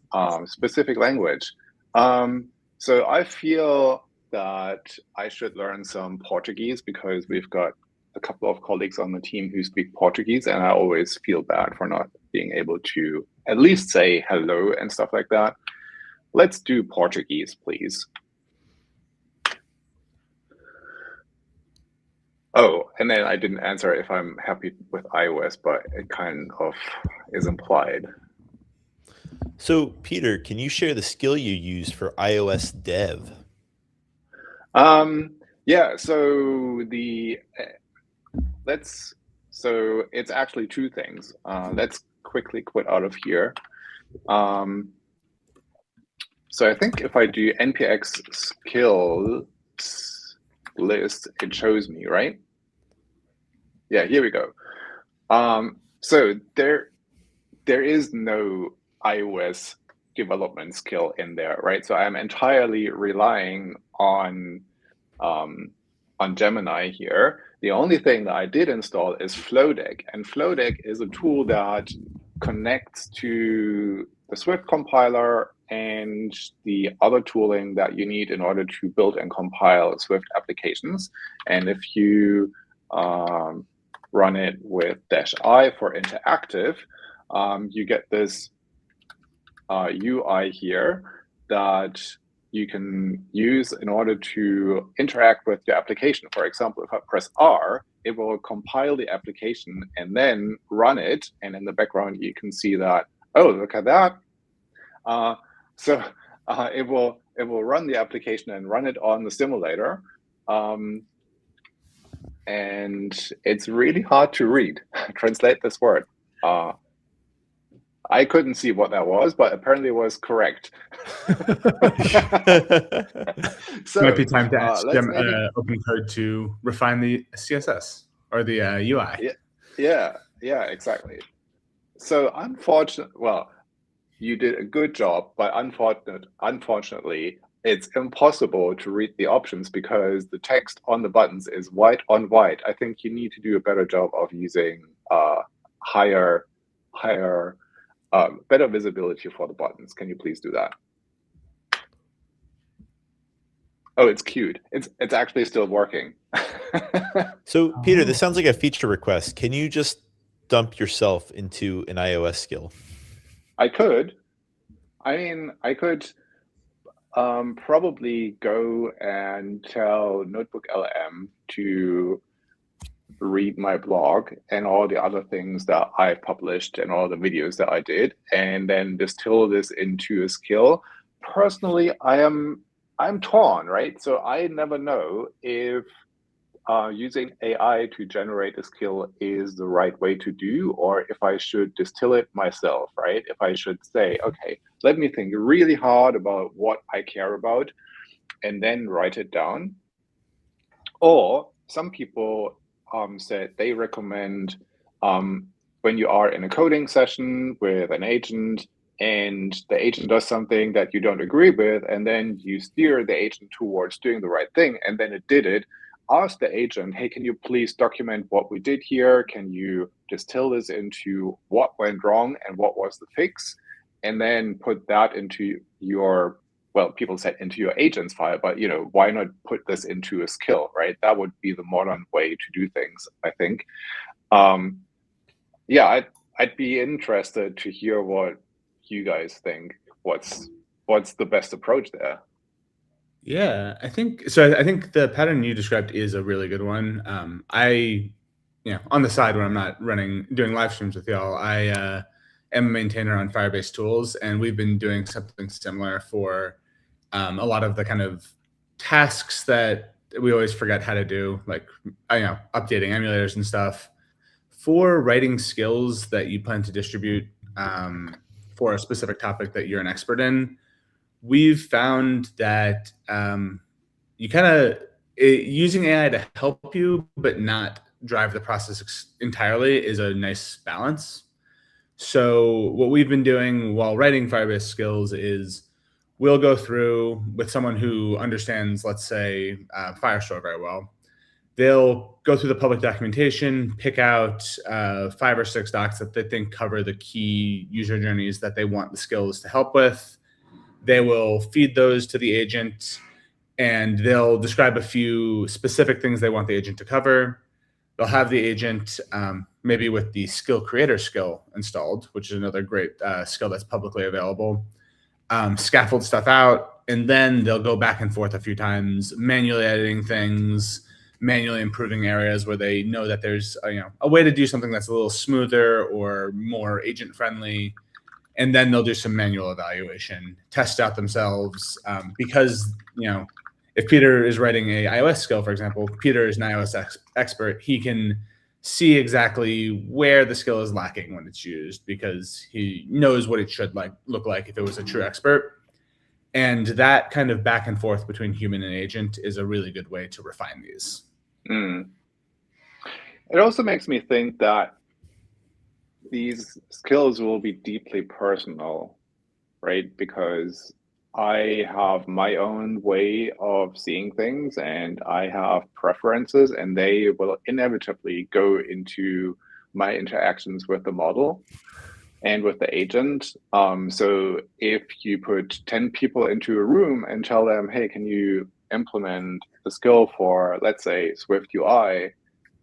specific language. So I feel that I should learn some Portuguese because we've got a couple of colleagues on the team who speak Portuguese, and I always feel bad for not being able to at least say hello and stuff like that. Let's do Portuguese, please. Oh, and then I didn't answer if I'm happy with iOS, but it kind of is implied. So, Peter, can you share the skill you use for iOS dev? Yeah, so so it's actually two things. Let's quickly quit out of here. So I think if I do npx skills list, it shows me, right? Yeah, here we go. So there is no iOS development skill in there, right? So I'm entirely relying on Gemini here. The only thing that I did install is Flowdeck, and Flowdeck is a tool that connects to the Swift compiler and the other tooling that you need in order to build and compile Swift applications. And if you run it with -i for interactive, you get this UI here that you can use in order to interact with your application. For example, if I press R, it will compile the application and then run it. And in the background, you can see that, oh, look at that. It will run the application and run it on the simulator. And it's really hard to read. Translate this word. I couldn't see what that was, but apparently it was correct. So might be time to ask maybe... Open Code to refine the CSS or the UI. Yeah, exactly. So well, you did a good job, but unfortunately, it's impossible to read the options because the text on the buttons is white on white. I think you need to do a better job of using better visibility for the buttons. Can you please do that? Oh, it's queued. It's actually still working. So, Peter, this sounds like a feature request. Can you just dump yourself into an iOS skill? I could. I mean, I could probably go and tell NotebookLM to read my blog and all the other things that I published and all the videos that I did, and then distill this into a skill. Personally, I'm torn, right? So I never know if using AI to generate a skill is the right way to do, or if I should distill it myself, right? If I should say, okay, let me think really hard about what I care about and then write it down. Or some people said they recommend when you are in a coding session with an agent and the agent does something that you don't agree with, and then you steer the agent towards doing the right thing, and then it did it, ask the agent, hey, can you please document what we did here? Can you distill this into what went wrong and what was the fix? And then put that into your, well, people said into your agent's file, but why not put this into a skill, right? That would be the modern way to do things, I think. Yeah, I'd be interested to hear what you guys think. What's the best approach there? Yeah, I think so. I think the pattern you described is a really good one. On the side when I'm not doing live streams with y'all, I am a maintainer on Firebase tools, and we've been doing something similar for a lot of the kind of tasks that we always forget how to do, like updating emulators and stuff. For writing skills that you plan to distribute for a specific topic that you're an expert in, we've found that you kind of using AI to help you, but not drive the process entirely is a nice balance. So what we've been doing while writing Firebase skills is we'll go through with someone who understands, let's say, Firestore very well. They'll go through the public documentation, pick out 5 or 6 docs that they think cover the key user journeys that they want the skills to help with. They will feed those to the agent, and they'll describe a few specific things they want the agent to cover. They'll have the agent maybe with the skill creator skill installed, which is another great skill that's publicly available, scaffold stuff out, and then they'll go back and forth a few times, manually editing things, manually improving areas where they know that there's a way to do something that's a little smoother or more agent friendly. And then they'll do some manual evaluation, test out themselves, because if Peter is writing a iOS skill, for example, Peter is an iOS expert. He can see exactly where the skill is lacking when it's used because he knows what it should look like if it was a true expert. And that kind of back and forth between human and agent is a really good way to refine these. It also makes me think that these skills will be deeply personal, right? Because I have my own way of seeing things and I have preferences, and they will inevitably go into my interactions with the model. and with the agent. So if you put 10 people into a room and tell them, hey, can you implement the skill for, let's say, Swift UI,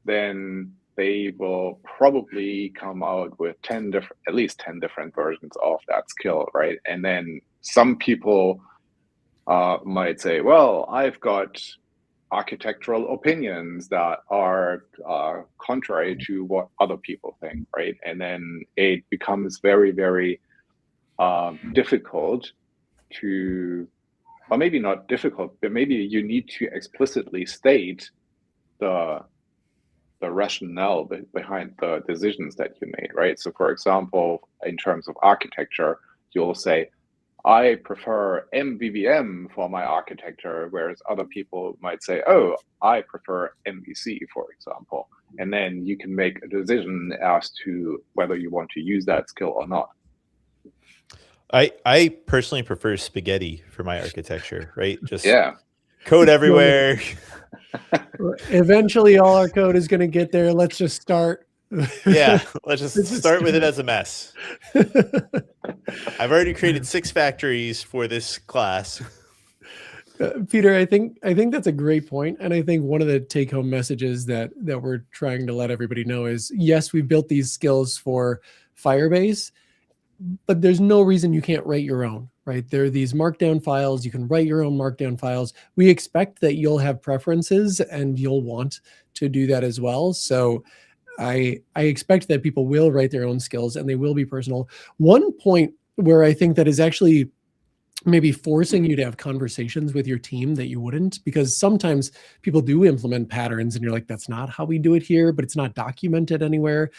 then they will probably come out with at least 10 different versions of that skill, right? And then some people might say, well, I've got architectural opinions that are contrary to what other people think, right? And then it becomes very, very difficult to, or maybe not difficult, but maybe you need to explicitly state the rationale behind the decisions that you made, right? So for example, in terms of architecture, you'll say, I prefer MVVM for my architecture, whereas other people might say, oh, I prefer MVC, for example. And then you can make a decision as to whether you want to use that skill or not. I personally prefer spaghetti for my architecture, right? Just Yeah. code everywhere. Eventually, all our code is going to get there. Let's just start. Yeah, let's just start with it as a mess. I've already created 6 factories for this class. Peter, I think that's a great point, and I think one of the take-home messages that we're trying to let everybody know is, yes, we built these skills for Firebase, but there's no reason you can't write your own, right? There are these markdown files. You can write your own markdown files. We expect that you'll have preferences and you'll want to do that as well. So I expect that people will write their own skills and they will be personal. One point where I think that is actually maybe forcing you to have conversations with your team that you wouldn't, because sometimes people do implement patterns and you're like, that's not how we do it here, but it's not documented anywhere.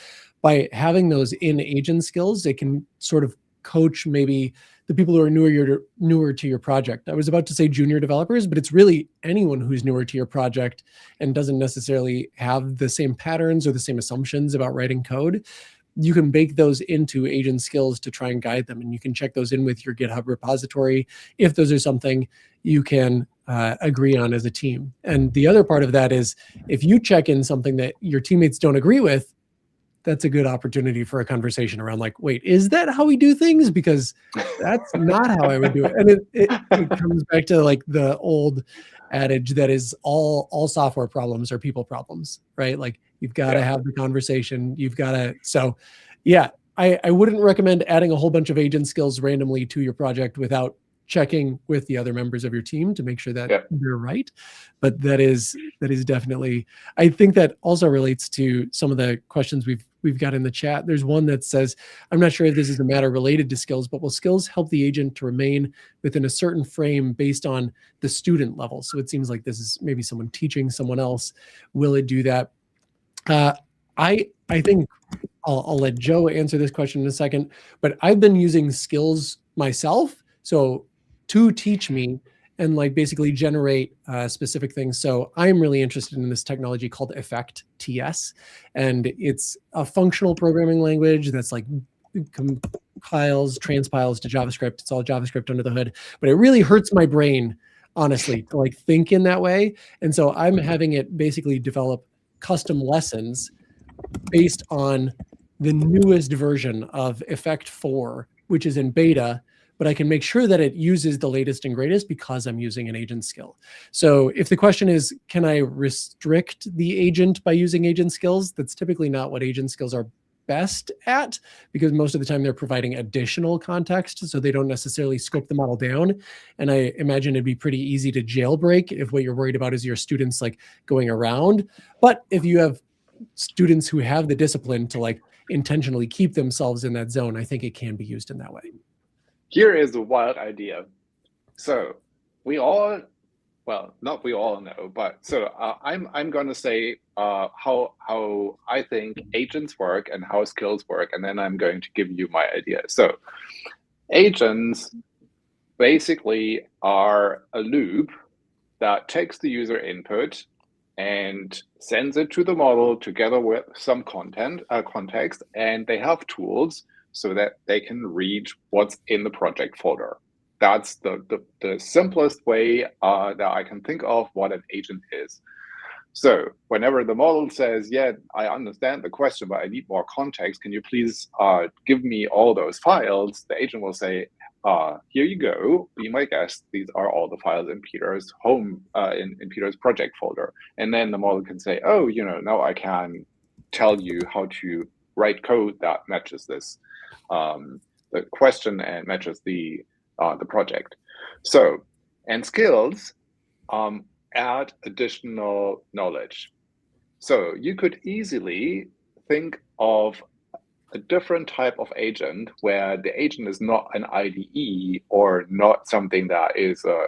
By having those in agent skills, it can sort of coach maybe the people who are newer to your project. I was about to say junior developers, but it's really anyone who's newer to your project and doesn't necessarily have the same patterns or the same assumptions about writing code. You can bake those into agent skills to try and guide them. And you can check those in with your GitHub repository if those are something you can agree on as a team. And the other part of that is, if you check in something that your teammates don't agree with, that's a good opportunity for a conversation around like, wait, is that how we do things? Because that's not how I would do it. And it comes back to like the old adage that is all software problems are people problems, right? Like you've got to have the conversation. You've got to, so yeah, I wouldn't recommend adding a whole bunch of agent skills randomly to your project without checking with the other members of your team to make sure that you're right. But that is definitely, I think that also relates to some of the questions we've got in the chat. There's one that says, I'm not sure if this is a matter related to skills, but will skills help the agent to remain within a certain frame based on the student level? So it seems like this is maybe someone teaching someone else. Will it do that? I think I'll let Joe answer this question in a second, but I've been using skills myself. So to teach me and like basically generate specific things. So I'm really interested in this technology called Effect TS, and it's a functional programming language that's like compiles, transpiles to JavaScript. It's all JavaScript under the hood, but it really hurts my brain, honestly, to like think in that way. And so I'm having it basically develop custom lessons based on the newest version of Effect 4, which is in beta, but I can make sure that it uses the latest and greatest because I'm using an agent skill. So if the question is, can I restrict the agent by using agent skills? That's typically not what agent skills are best at, because most of the time they're providing additional context, so they don't necessarily scope the model down. And I imagine it'd be pretty easy to jailbreak if what you're worried about is your students like going around. But if you have students who have the discipline to like intentionally keep themselves in that zone, I think it can be used in that way. Here is a wild idea. So we all, well, not we all know, but so I'm going to say how I think agents work and how skills work, and then I'm going to give you my idea. So agents basically are a loop that takes the user input and sends it to the model together with some context, and they have tools so that they can read what's in the project folder. That's the simplest way that I can think of what an agent is. So whenever the model says, yeah, I understand the question, but I need more context, can you please give me all those files? The agent will say, here you go, be my guest. These are all the files in Peter's home, in Peter's project folder. And then the model can say, oh, now I can tell you how to write code that matches this, the question and matches the project. So, and skills add additional knowledge. So you could easily think of a different type of agent where the agent is not an IDE or not something that is a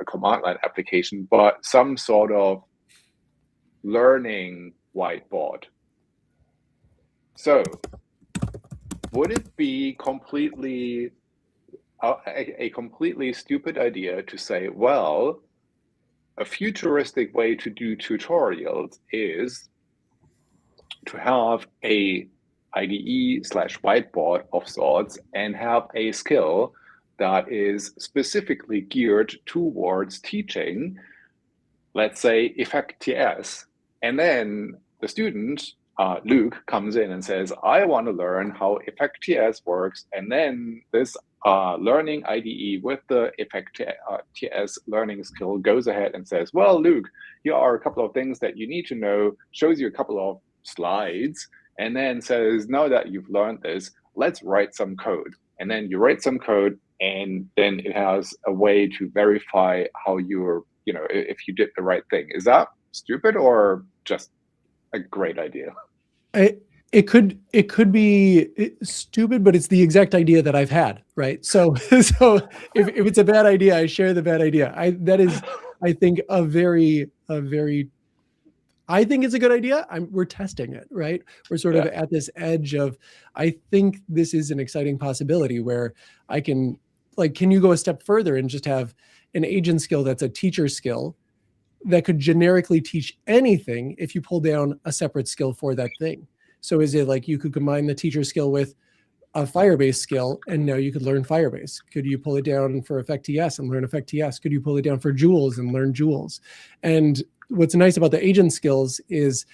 command line application, but some sort of learning whiteboard. So would it be completely a completely stupid idea to say, well, a futuristic way to do tutorials is to have a IDE/whiteboard of sorts and have a skill that is specifically geared towards teaching, let's say, effect.ts. And then the student, Luke, comes in and says, I want to learn how effect.ts works. And then this learning IDE with the effect.ts learning skill goes ahead and says, well, Luke, here are a couple of things that you need to know, shows you a couple of slides, and then says, now that you've learned this, let's write some code. And then you write some code, and then it has a way to verify how you're, if you did the right thing. Is that stupid or just a great idea? It could be stupid, but it's the exact idea that I've had, right? So if it's a bad idea, I share the bad idea. That is, I think, I think it's a good idea. We're testing it, right? We're sort of at this edge of, I think this is an exciting possibility where I can, can you go a step further and just have an agent skill that's a teacher skill that could generically teach anything if you pull down a separate skill for that thing? So is it like you could combine the teacher skill with a Firebase skill, and now you could learn Firebase? Could you pull it down for effect.ts and learn effect.ts? Could you pull it down for Joules and learn Joules? And what's nice about the agent skills is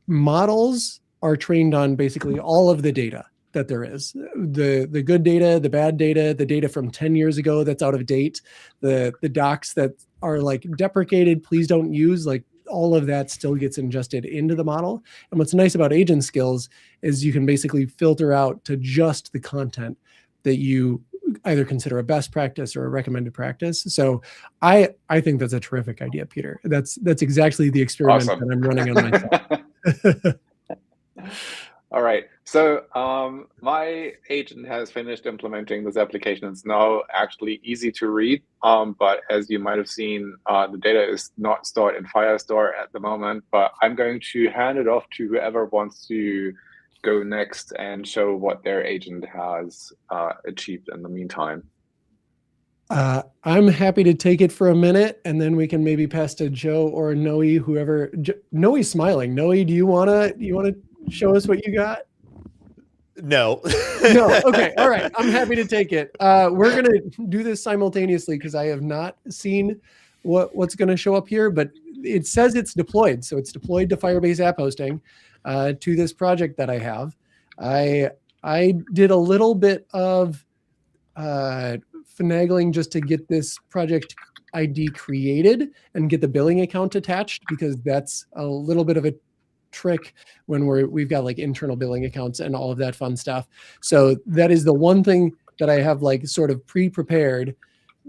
models are trained on basically all of the data that there is. The good data, the bad data, the data from 10 years ago that's out of date, the docs that are deprecated, please don't use, all of that still gets ingested into the model. And what's nice about agent skills is you can basically filter out to just the content that you either consider a best practice or a recommended practice. So I think that's a terrific idea, Peter. That's exactly the experiment that I'm running on myself. All right. So my agent has finished implementing this application. It's now actually easy to read, but as you might have seen, the data is not stored in Firestore at the moment, but I'm going to hand it off to whoever wants to go next and show what their agent has achieved in the meantime. I'm happy to take it for a minute, and then we can maybe pass to Joe or Noe, whoever. Noe's smiling. Noe, do you wanna show us what you got? No. No. Okay. All right. I'm happy to take it. We're going to do this simultaneously because I have not seen what's going to show up here, but it says it's deployed. So it's deployed to Firebase app hosting to this project that I have. I did a little bit of finagling just to get this project ID created and get the billing account attached, because that's a little bit of a trick when we've got internal billing accounts and all of that fun stuff. So that is the one thing that I have sort of pre-prepared.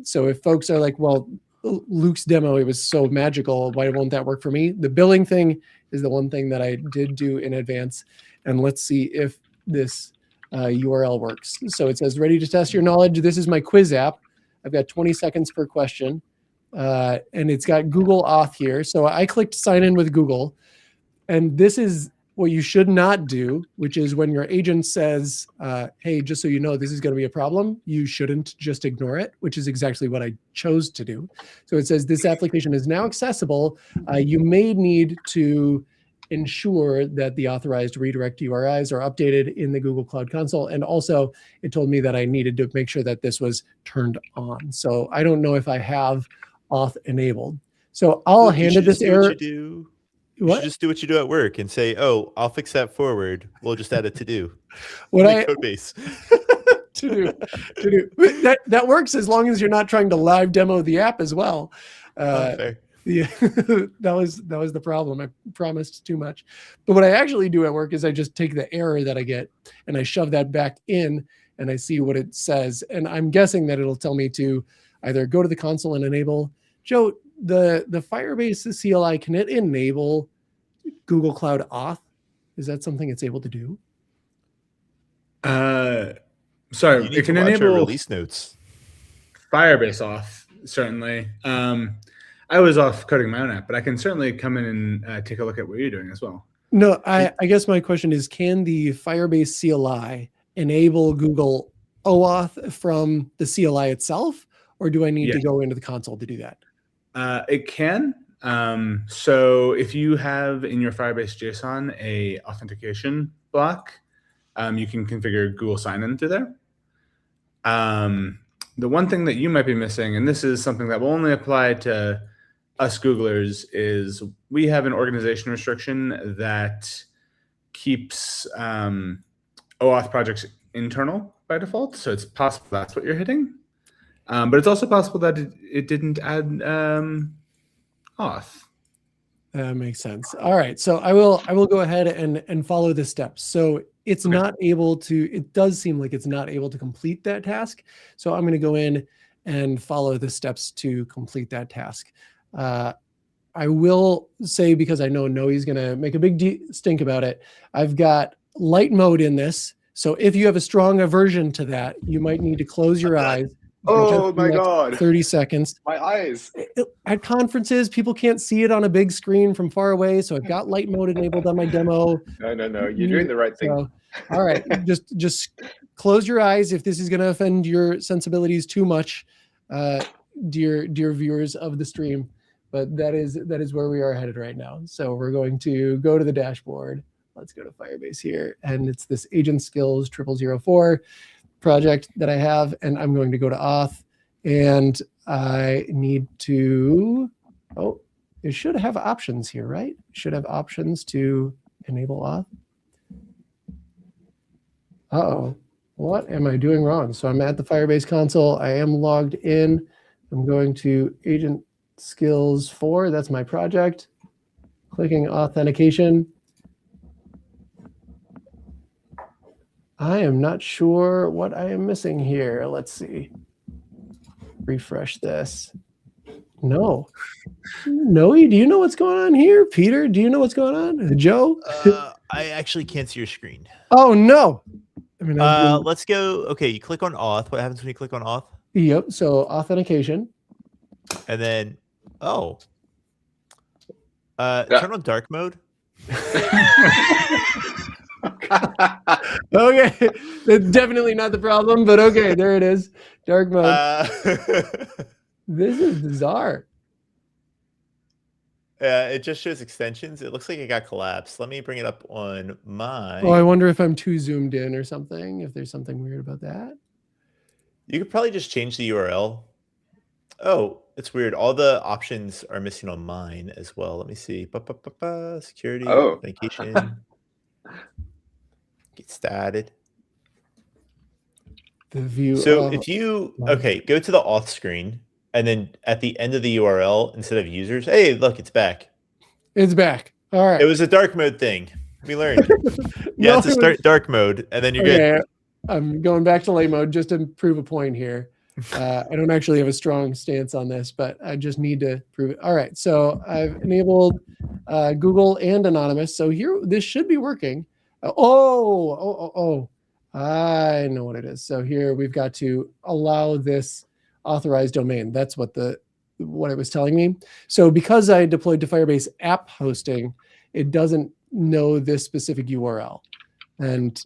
So if folks are well, Luke's demo, it was so magical, why won't that work for me? The billing thing is the one thing that I did do in advance. And let's see if this URL works. So it says, ready to test your knowledge. This is my quiz app. I've got 20 seconds per question. And it's got Google Auth here. So I clicked sign in with Google. And this is what you should not do, which is when your agent says, hey, just so you know, this is going to be a problem, you shouldn't just ignore it, which is exactly what I chose to do. So it says this application is now accessible. You may need to ensure that the authorized redirect URIs are updated in the Google Cloud Console. And also it told me that I needed to make sure that this was turned on. So I don't know if I have auth enabled. So I'll Look, you hand should it this just do what error. you do. You What? should just do what you do at work and say, "Oh, I'll fix that forward. We'll just add a to do." What In I the code base. to do that works as long as you're not trying to live demo the app as well. Fair. Yeah, that was the problem. I promised too much. But what I actually do at work is I just take the error that I get and I shove that back in and I see what it says. And I'm guessing that it'll tell me to either go to the console and enable. Joe, the Firebase CLI, can it enable Google Cloud Auth? Is that something it's able to do? Sorry, You need it can to watch our enable release notes. Firebase off, certainly. I was off coding my own app, but I can certainly come in and take a look at what you're doing as well. No, I guess my question is, can the Firebase CLI enable Google OAuth from the CLI itself, or do I need to go into the console to do that? It can. So if you have in your Firebase JSON a authentication block, you can configure Google sign-in through there. The one thing that you might be missing, and this is something that will only apply to us Googlers, is we have an organization restriction that keeps OAuth projects internal by default. So it's possible that's what you're hitting. But it's also possible that it didn't add auth. That makes sense. All right. So I will go ahead and follow the steps. So it's not able to, it does seem like it's not able to complete that task. So I'm going to go in and follow the steps to complete that task. I will say, because I know Noe's going to make a big stink about it, I've got light mode in this. So if you have a strong aversion to that, you might need to close your eyes. Oh my God. 30 seconds. My eyes. At conferences, people can't see it on a big screen from far away. So I've got light mode enabled on my demo. No. You're doing the right thing. So, all right. just close your eyes if this is going to offend your sensibilities too much, dear viewers of the stream. But that is where we are headed right now. So we're going to go to the dashboard. Let's go to Firebase here. And it's this agent skills 0004 project that I have. And I'm going to go to auth. And I need to, it should have options here, right? It should have options to enable auth. Uh-oh, what am I doing wrong? So I'm at the Firebase console. I am logged in. I'm going to agent skills 4. That's my project. Clicking authentication. I am not sure what I am missing here. Let's see. Refresh this. No. Noe, do you know what's going on here? Peter, do you know what's going on? Joe? I actually can't see your screen. Oh, no. I mean, let's go. Okay, you click on auth. What happens when you click on auth? Yep, so authentication. And then, turn on dark mode. Okay, that's definitely not the problem, but okay, there it is. Dark mode. This is bizarre. It just shows extensions. It looks like it got collapsed. Let me bring it up on my. Oh, I wonder if I'm too zoomed in or something, if there's something weird about that. You could probably just change the URL. Oh, it's weird. All the options are missing on mine as well. Let me see. Security, authentication. Get started. The view. So if you, go to the auth screen, and then at the end of the URL, instead of users, hey, look, it's back. It's back. All right. It was a dark mode thing. We learned. Yeah, it's a start dark mode, and then you're good. I'm going back to light mode just to prove a point here. I don't actually have a strong stance on this, but I just need to prove it. All right. So I've enabled Google and Anonymous. So here, this should be working. I know what it is. So here we've got to allow this authorized domain. That's what it was telling me. So because I deployed to Firebase app hosting, it doesn't know this specific URL. And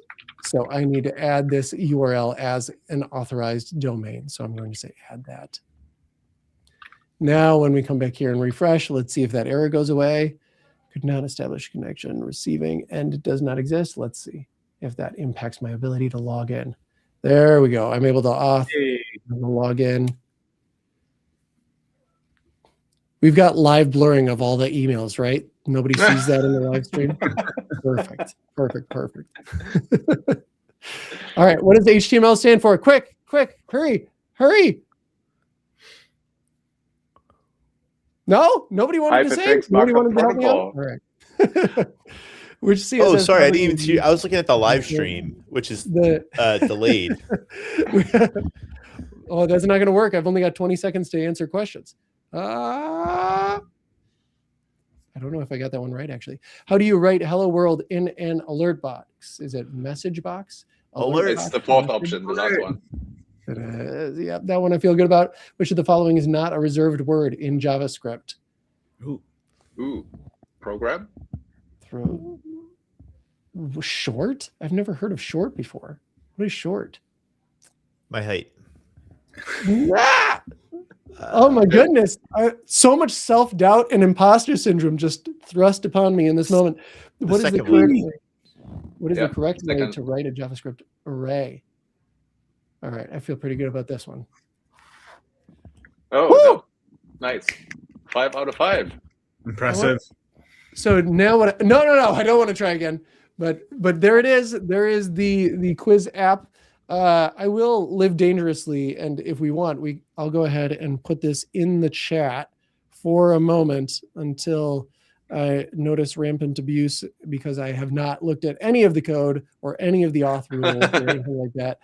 so I need to add this URL as an authorized domain. So I'm going to say add that. Now, when we come back here and refresh, let's see if that error goes away. Could not establish connection, receiving, and it does not exist. Let's see if that impacts my ability to log in. There we go. I'm able to log in. We've got live blurring of all the emails, right? Nobody sees that in the live stream. Perfect. All right. What does HTML stand for? Quick, hurry. No, nobody wanted to say. Nobody wanted to help me out. All right. Which CSS? Oh, sorry, I didn't even see. I was looking at the live stream, which is delayed. Oh, that's not going to work. I've only got 20 seconds to answer questions. I don't know if I got that one right, actually. How do you write hello world in an alert box? Is it message box? Alert. It's the fourth option, the last one. Yeah, that one I feel good about. Which of the following is not a reserved word in JavaScript? Ooh. Program? Short? I've never heard of short before. What is short? My height. Oh my goodness. So much self-doubt and imposter syndrome just thrust upon me in this moment. What is the correct way to write a JavaScript array? All right, I feel pretty good about this one. Oh, no. Nice. 5 out of 5. Impressive. So now what? No, I don't want to try again. But there it is. There is the quiz app. I will live dangerously, and if we want, I'll go ahead and put this in the chat for a moment until I notice rampant abuse, because I have not looked at any of the code or any of the auth rules or anything like that.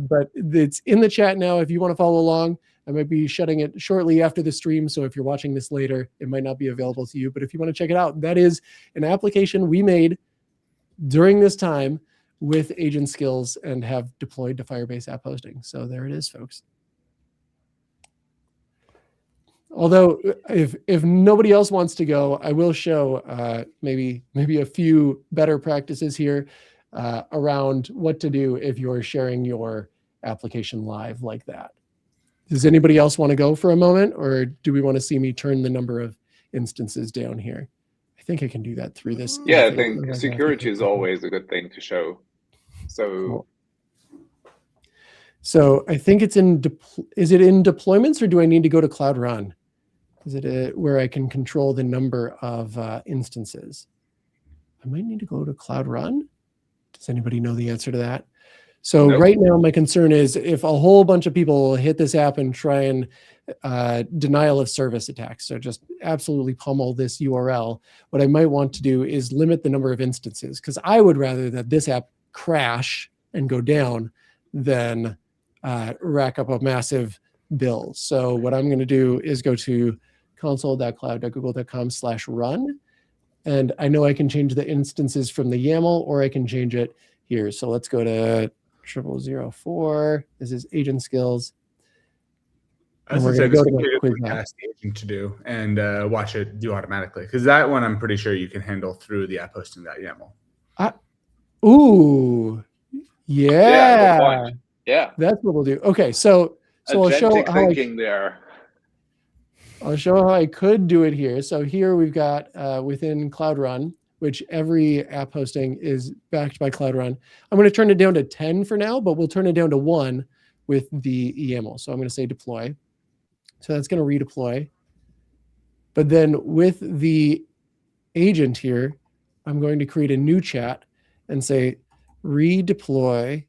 But it's in the chat now. If you want to follow along, I might be shutting it shortly after the stream. So if you're watching this later, it might not be available to you. But if you want to check it out, that is an application we made during this time with agent skills and have deployed to Firebase app hosting. So there it is, folks. Although if nobody else wants to go, I will show maybe a few better practices here around what to do if you're sharing your application live like that. Does anybody else want to go for a moment, or do we want to see me turn the number of instances down here? I think I can do that through this. Yeah, I think security is always a good thing to show. So, so I think it's in. Is it in deployments, or do I need to go to Cloud Run? Is it where I can control the number of instances? I might need to go to Cloud Run. Does anybody know the answer to that? So right now, my concern is if a whole bunch of people hit this app and try and denial of service attacks, so just absolutely pummel this URL, what I might want to do is limit the number of instances, because I would rather that this app crash and go down than rack up a massive bill. So what I'm going to do is go to console.cloud.google.com/run. And I know I can change the instances from the YAML, or I can change it here. So let's go to 0004. This is agent skills. And we're going to go to my quiz ask the agent to do and watch it do automatically. Because that one I'm pretty sure you can handle through the app hosting.yaml. Ooh, yeah. Yeah. That's what we'll do. Okay, so I'll show how I'll show how I could do it here. So here we've got within Cloud Run, which every app hosting is backed by Cloud Run. I'm going to turn it down to 10 for now, but we'll turn it down to 1 with the YAML. So I'm going to say deploy. So that's going to redeploy. But then with the agent here, I'm going to create a new chat and say redeploy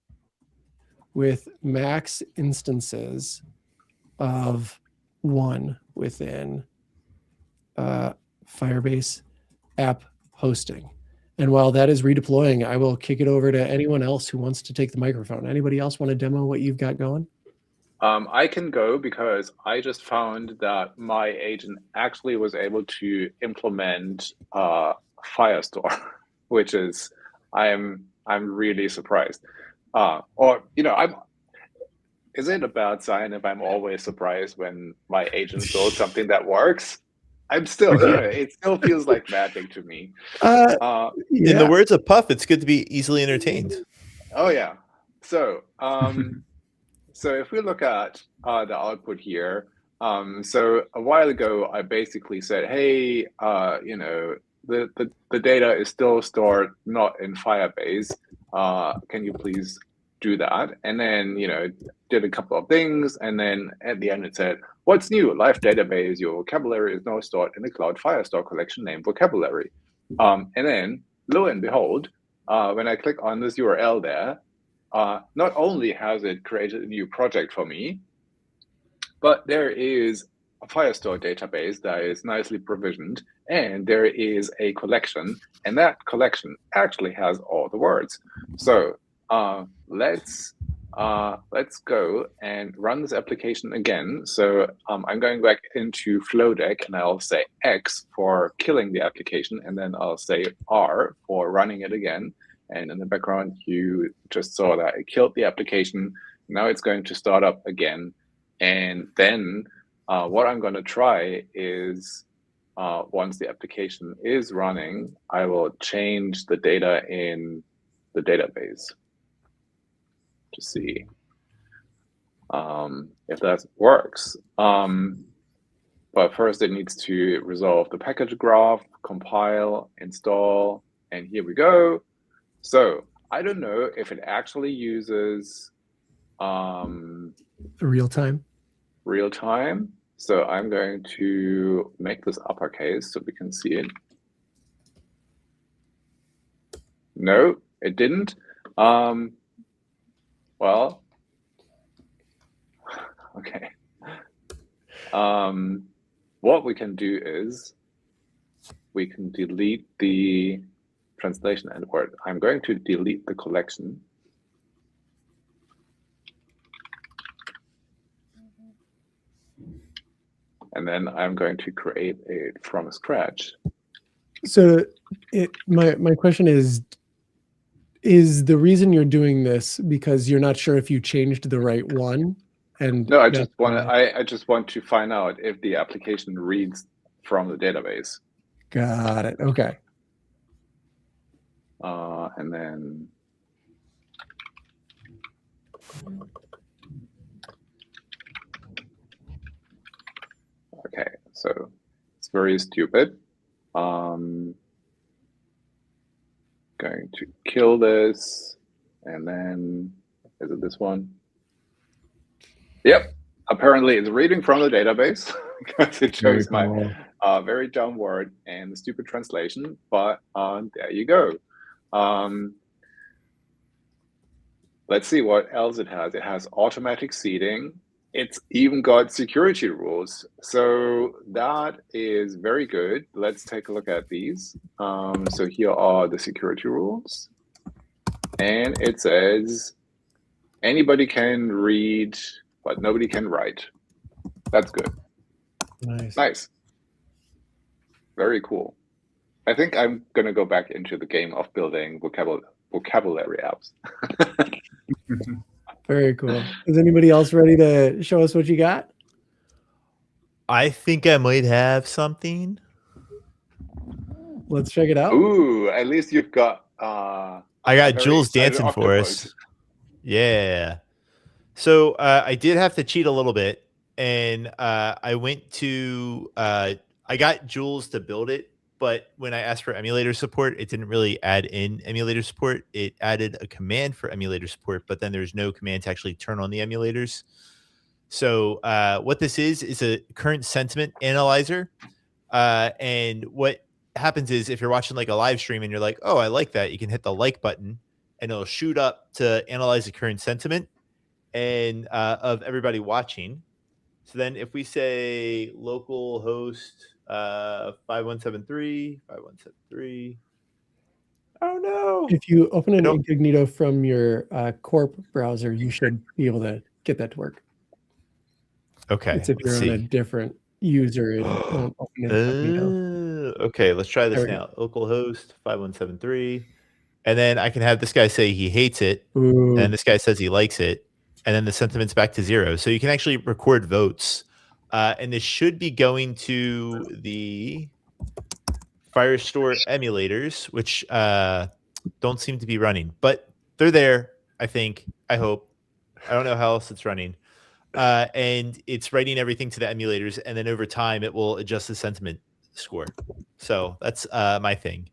with max instances of 1 within Firebase app hosting. And while that is redeploying, I will kick it over to anyone else who wants to take the microphone. Anybody else want to demo what you've got going? I can go because I just found that my agent actually was able to implement Firestore, which is I'm really surprised. Is it a bad sign if I'm always surprised when my agent builds something that works? I'm still, it still feels like magic to me. In the words of Puff, it's good to be easily entertained. Oh yeah. So, so if we look at the output here, so a while ago I basically said, hey, the data is still stored not in Firebase. Can you please do that. And then, did a couple of things. And then at the end, it said, what's new? Live database, your vocabulary is now stored in the Cloud Firestore collection named vocabulary. And then, lo and behold, when I click on this URL there, not only has it created a new project for me, but there is a Firestore database that is nicely provisioned, and there is a collection, and that collection actually has all the words. So let's go and run this application again. So I'm going back into Flowdeck, and I'll say X for killing the application, and then I'll say R for running it again. And in the background, you just saw that it killed the application. Now it's going to start up again. And then what I'm going to try is, once the application is running, I will change the data in the database to see if that works. But first it needs to resolve the package graph, compile, install, and here we go. So I don't know if it actually uses real time. So I'm going to make this uppercase so we can see it. No, it didn't. Well, okay. What we can do is we can delete the translation and word. I'm going to delete the collection. And then I'm going to create it from scratch. So my question is the reason you're doing this because you're not sure if you changed the right one? And no, I just want to find out if the application reads from the database. Got it. Okay. And then okay, so it's very stupid. Going to kill this, and then is it this one? Yep. Apparently, it's reading from the database because it shows my very dumb word and the stupid translation. But there you go. Let's see what else it has. It has automatic seeding. It's even got security rules. So that is very good. Let's take a look at these. So here are the security rules. And it says, anybody can read, but nobody can write. That's good. Nice. Very cool. I think I'm going to go back into the game of building vocabulary apps. Very cool. Is anybody else ready to show us what you got? I think I might have something. Let's check it out. Ooh, at least you've got... I got Jules dancing for us. Yeah. So I did have to cheat a little bit. And I went to... I got Jules to build it. But when I asked for emulator support, it didn't really add in emulator support. It added a command for emulator support, but then there's no command to actually turn on the emulators. So what this is a current sentiment analyzer. And what happens is if you're watching like a live stream and you're like, oh, I like that, you can hit the like button and it'll shoot up to analyze the current sentiment and of everybody watching. So then if we say local host 5173. Oh no. If you open an incognito from your Corp browser, you should be able to get that to work. Okay. It's if you're on a different user. Okay, let's try this now. Localhost 5173. And then I can have this guy say he hates it. Ooh. And this guy says he likes it. And then the sentiment's back to 0. So you can actually record votes. And this should be going to the Firestore emulators, which don't seem to be running, but they're there, I think. I hope. I don't know how else it's running. And it's writing everything to the emulators, and then over time it will adjust the sentiment score. So that's my thing.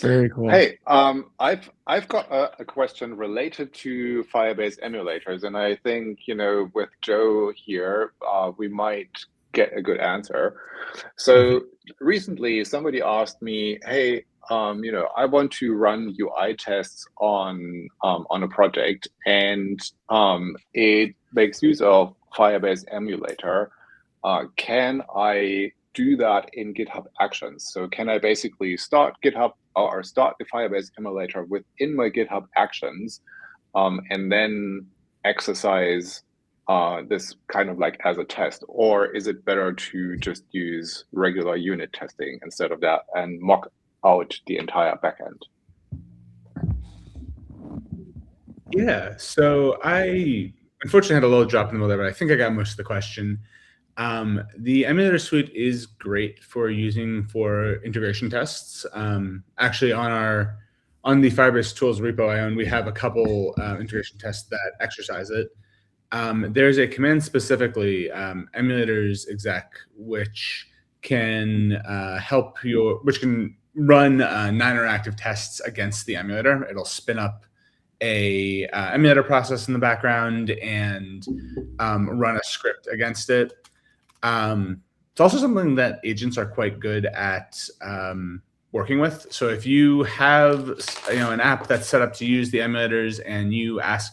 Very cool. Hey, I've got a question related to Firebase emulators, and I think, with Joe here, we might get a good answer. So recently, somebody asked me, "Hey, I want to run UI tests on a project, and it makes use of Firebase emulator. Can I do that in GitHub Actions? So can I basically start GitHub or start the Firebase emulator within my GitHub Actions, and then exercise this kind of like as a test? Or is it better to just use regular unit testing instead of that and mock out the entire backend?" Yeah, so I unfortunately had a little drop in the middle there, but I think I got most of the question. The emulator suite is great for using for integration tests. Actually, on the Firebase tools repo I own, we have a couple integration tests that exercise it. There's a command specifically, emulators exec, which can which can run non-interactive tests against the emulator. It'll spin up a emulator process in the background and run a script against it. It's also something that agents are quite good at working with. So if you have an app that's set up to use the emulators and you ask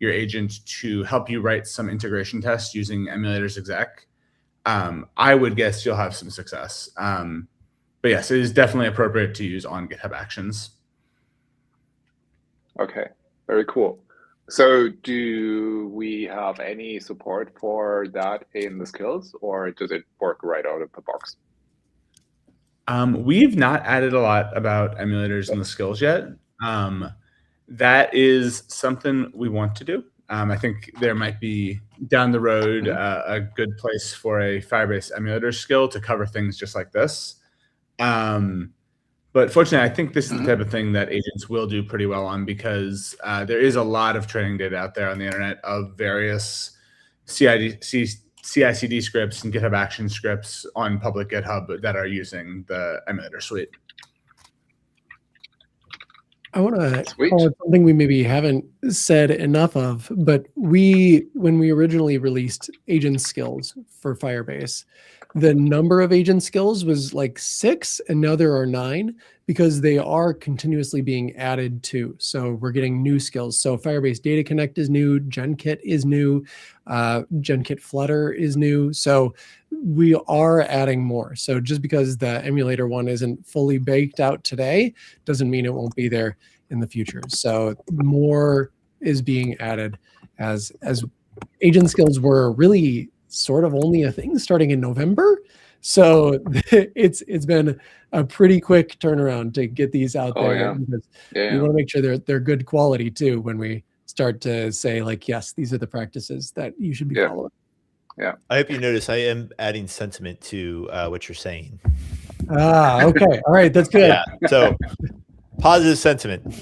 your agent to help you write some integration tests using emulators exec, I would guess you'll have some success. But yes, it is definitely appropriate to use on GitHub Actions. Okay, very cool. So do we have any support for that in the skills, or does it work right out of the box? We've not added a lot about emulators in the skills yet. That is something we want to do. I think there might be down the road a good place for a Firebase emulator skill to cover things just like this. But fortunately, I think this is the type of thing that agents will do pretty well on, because there is a lot of training data out there on the internet of various CI/CD scripts and GitHub Action scripts on public GitHub that are using the emulator suite. I want to call it something we maybe haven't said enough of, but when we originally released agent skills for Firebase, the number of agent skills was like 6, and now there are 9, because they are continuously being added to. So we're getting new skills. So Firebase Data Connect is new, GenKit is new, GenKit Flutter is new. So we are adding more. So just because the emulator one isn't fully baked out today doesn't mean it won't be there in the future. So more is being added as agent skills were really sort of only a thing starting in November. So it's been a pretty quick turnaround to get these out there. Yeah. Because Yeah. we want to make sure they're good quality too when we start to say, like, yes, these are the practices that you should be following. Yeah. I hope you notice I am adding sentiment to what you're saying. Okay. All right. That's good. Yeah. So positive sentiment.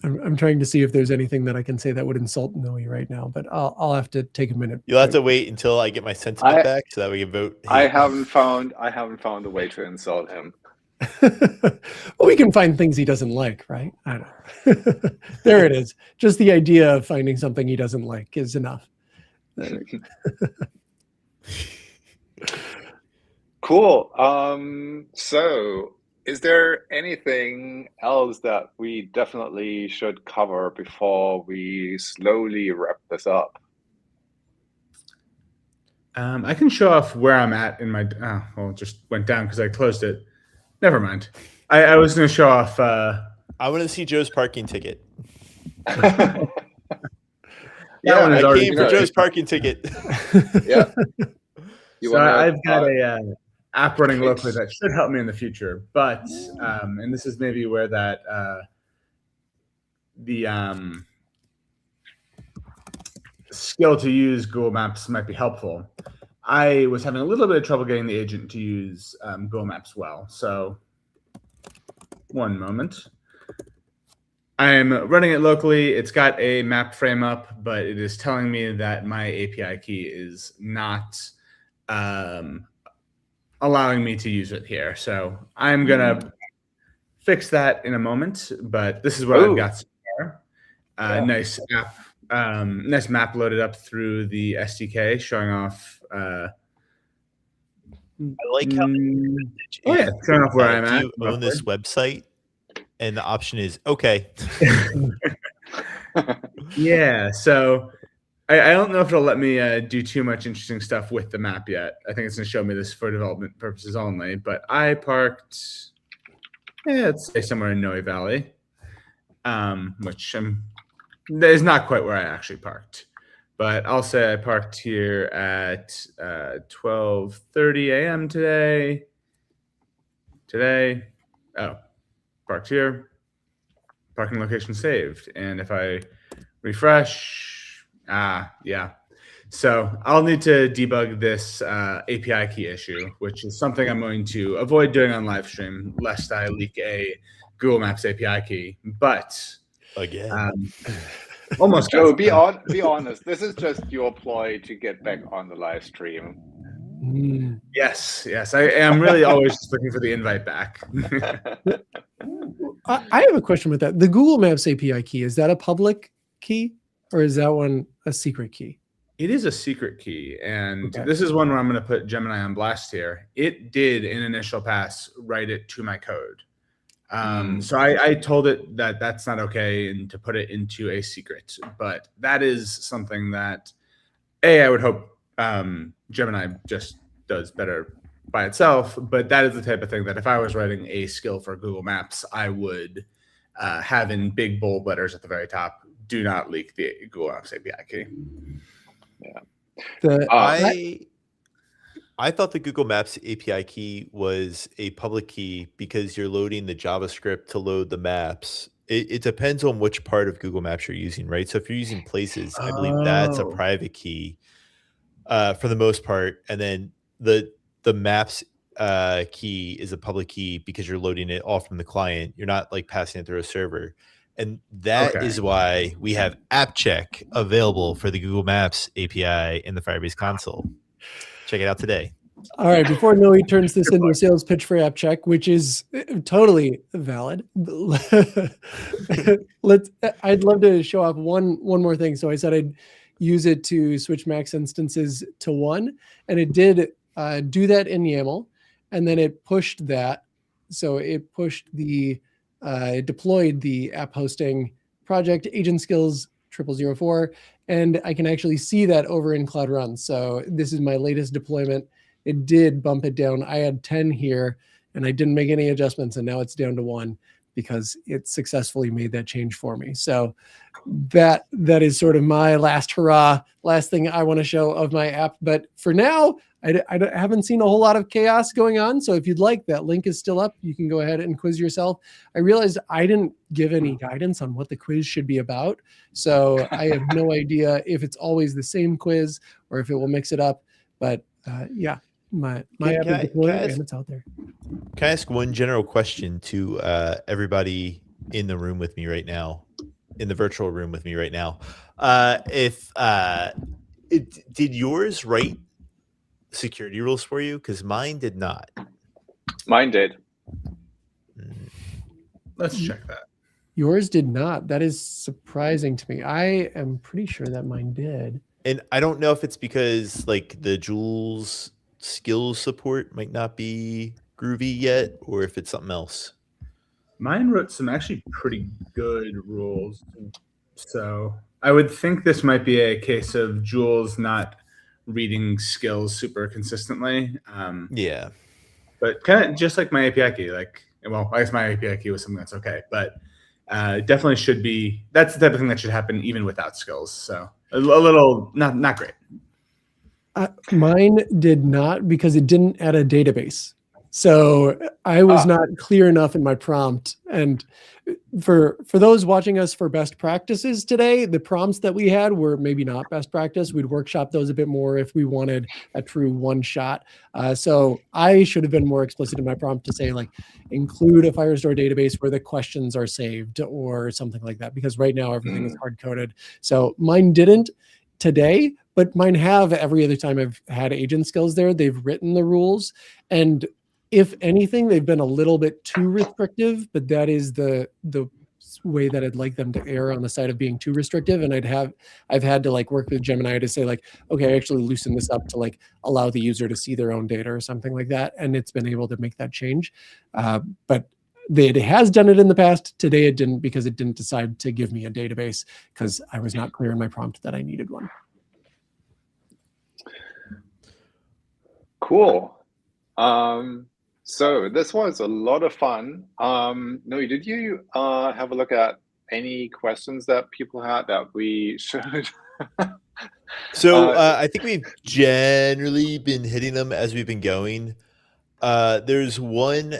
I'm trying to see if there's anything that I can say that would insult Noe right now, but I'll have to take a minute. You'll have to wait until I get my sentiment back so that we can vote. I haven't found a way to insult him. Well, we can find things he doesn't like, right? I don't know. There it is. Just the idea of finding something he doesn't like is enough. Cool. So is there anything else that we definitely should cover before we slowly wrap this up? I can show off where I'm at in my. Well, it just went down because I closed it. Never mind. I was going to show off. I want to see Joe's parking ticket. Yeah, I came for Joe's parking ticket. Yeah. I've got a app running locally that should help me in the future, but and this is maybe where that the skill to use Google Maps might be helpful. I was having a little bit of trouble getting the agent to use Google Maps well. So one moment. I'm running it locally. It's got a map frame up, but it is telling me that my API key is not allowing me to use it here. So I'm going to fix that in a moment, but this is what I've got so far. Yeah. Nice app, nice map loaded up through the SDK, showing off. I like how showing off where I'm do at. you own this website? And the option is okay. Yeah, so I don't know if it'll let me do too much interesting stuff with the map yet. I think it's going to show me this for development purposes only. But I parked, let's say somewhere in Noe Valley, which is not quite where I actually parked. But I'll say I parked here at 12:30 a.m. today. Parked here. Parking location saved. And if I refresh, yeah. So I'll need to debug this API key issue, which is something I'm going to avoid doing on live stream, lest I leak a Google Maps API key. But again, almost. Joe, be honest. This is just your ploy to get back on the live stream. Yes. I am really always just looking for the invite back. I have a question with that. The Google Maps API key, is that a public key or is that one a secret key? It is a secret key, and this is one where I'm going to put Gemini on blast here. It did in initial pass write it to my code. So I told it that that's not okay and to put it into a secret, but that is something that I would hope Gemini just does better by itself, but that is the type of thing that if I was writing a skill for Google Maps, I would have in big bold letters at the very top, do not leak the Google Maps API key. Yeah. I thought the Google Maps API key was a public key because you're loading the JavaScript to load the maps. It depends on which part of Google Maps you're using, right? So if you're using Places, I believe that's a private key for the most part. And then the Maps key is a public key because you're loading it all from the client. You're not like passing it through a server. And that is why we have app check available for the Google Maps API in the Firebase console. Check it out today. All right. Before Noe turns this into a sales pitch for app check, which is totally valid, I'd love to show off one more thing. So I said I'd use it to switch max instances to 1, and it did do that in YAML, and then it pushed that. So it pushed it deployed the app hosting project agent skills 0004, and I can actually see that over in Cloud Run. So this is my latest deployment. It did bump it down. I had 10 here and I didn't make any adjustments, and now it's down to 1 because it successfully made that change for me. So that is sort of my last hurrah, last thing I want to show of my app. But for now, I haven't seen a whole lot of chaos going on. So if you'd like, that link is still up. You can go ahead and quiz yourself. I realized I didn't give any guidance on what the quiz should be about. So I have no idea if it's always the same quiz or if it will mix it up. But yeah, my app is deployed and it's out there. Can I ask one general question to everybody in the room with me right now, in the virtual room with me right now? Did yours write security rules for you? Because mine did not. Mine did. Let's check that. Yours did not. That is surprising to me. I am pretty sure that mine did. And I don't know if it's because like the Jules skills support might not be groovy yet, or if it's something else. Mine wrote some actually pretty good rules. So I would think this might be a case of Jules not reading skills super consistently. Yeah. But kind of just like my API key, well, I guess my API key was something that's okay, but definitely should be, that's the type of thing that should happen even without skills. So a little, not great. Mine did not because it didn't add a database. So I was not clear enough in my prompt. And for those watching us for best practices today, the prompts that we had were maybe not best practice. We'd workshop those a bit more if we wanted a true one shot. So I should have been more explicit in my prompt to say like, include a Firestore database where the questions are saved or something like that, because right now everything is hard coded. So mine didn't today, but mine have every other time I've had agent skills there. They've written the rules, and If anything, they've been a little bit too restrictive, but that is the way that I'd like them to err, on the side of being too restrictive. And I've had to like work with Gemini to say like, okay, actually loosen this up to like allow the user to see their own data or something like that. And it's been able to make that change. But it has done it in the past. Today it didn't, because it didn't decide to give me a database because I was not clear in my prompt that I needed one. Cool. So this was a lot of fun. Noe, did you have a look at any questions that people had that we should? So I think we've generally been hitting them as we've been going. There's one,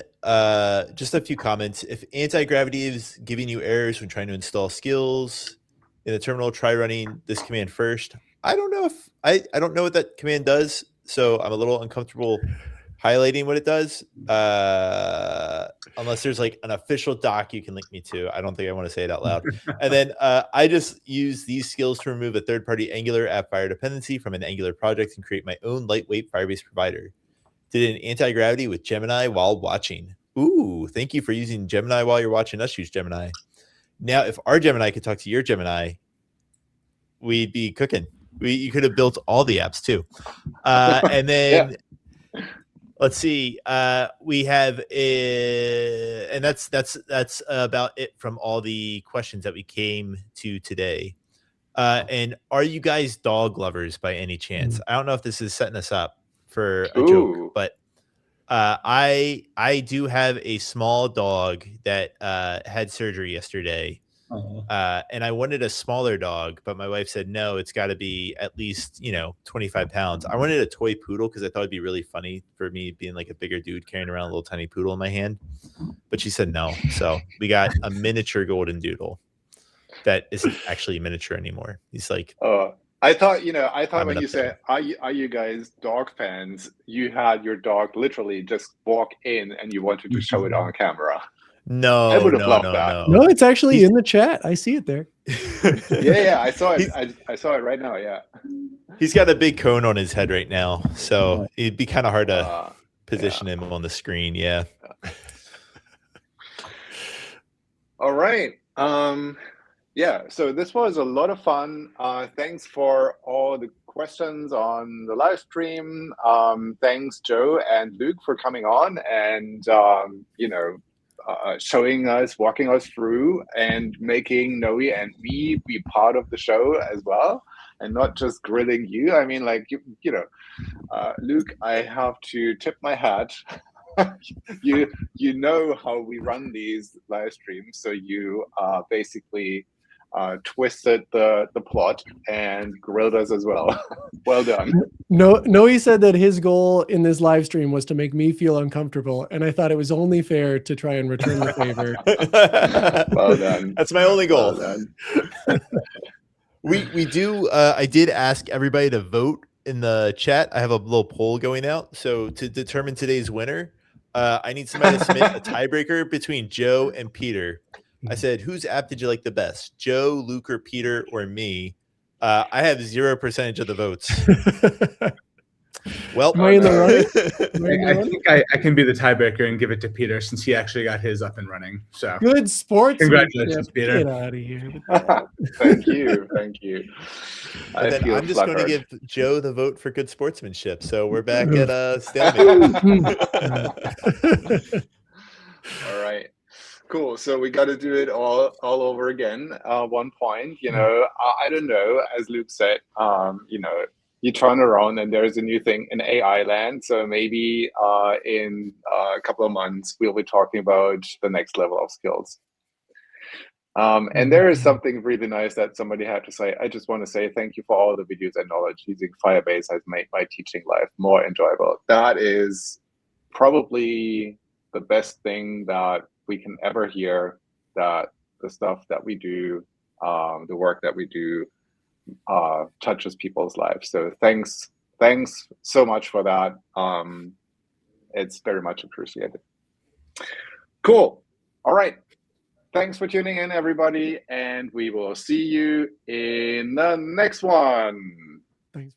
just a few comments. If anti-gravity is giving you errors when trying to install skills in the terminal, try running this command first. I don't know if I don't know what that command does, so I'm a little uncomfortable highlighting what it does. Unless there's like an official doc you can link me to. I don't think I want to say it out loud. And then I just use these skills to remove a third-party Angular app Fire dependency from an Angular project and create my own lightweight Firebase provider. Did an anti-gravity with Gemini while watching. Ooh, thank you for using Gemini while you're watching us use Gemini. Now, if our Gemini could talk to your Gemini, we'd be cooking. You could have built all the apps too. And then let's see. We have and that's about it from all the questions that we came to today. And are you guys dog lovers by any chance? I don't know if this is setting us up for a joke, but I do have a small dog that had surgery yesterday. And I wanted a smaller dog, but my wife said, no, it's got to be at least, 25 pounds. I wanted a toy poodle because I thought it'd be really funny for me being like a bigger dude carrying around a little tiny poodle in my hand. But she said no. So we got a miniature golden doodle that isn't actually miniature anymore. He's like, I thought when you said, are you guys dog fans, you had your dog literally just walk in and you wanted to show it on camera. No, I would have loved that. No, it's actually in the chat. I see it there. Yeah, I saw it. I saw it right now. Yeah. He's got a big cone on his head right now, so it'd be kind of hard to position him on the screen. Yeah. All right. Yeah, so this was a lot of fun. Thanks for all the questions on the live stream. Thanks, Joe and Luke, for coming on and showing us, walking us through, and making Noe and me be part of the show as well, and not just grilling you. I mean, like Luke, I have to tip my hat. You know how we run these live streams, so you basically twisted the plot and grilled us as well. Well done. No, he said that his goal in this live stream was to make me feel uncomfortable, and I thought it was only fair to try and return the favor. Well done. That's my only goal. Well done. We do. I did ask everybody to vote in the chat. I have a little poll going out. So to determine today's winner, I need somebody to submit a tiebreaker between Joe and Peter. I said, whose app did you like the best? Joe, Luke, or Peter, or me? I have 0% of the votes. Well, Am I in the running? I think I can be the tiebreaker and give it to Peter since he actually got his up and running. So Good sports. Congratulations, Peter. Get out of here. Thank you. Thank you. And then I'm just going to give Joe the vote for good sportsmanship. So we're back at stalemate. All right. Cool. So we got to do it all over again. One point, I don't know, as Luke said, you turn around and there's a new thing in AI land. So maybe in a couple of months, we'll be talking about the next level of skills. And there is something really nice that somebody had to say. I just want to say thank you for all the videos and knowledge. Using Firebase has made my teaching life more enjoyable. That is probably the best thing that we can ever hear, that the stuff that we do, the work that we do touches people's lives. So thanks so much for that. It's very much appreciated. Cool. All right. Thanks for tuning in, everybody, and we will see you in the next one. Thanks.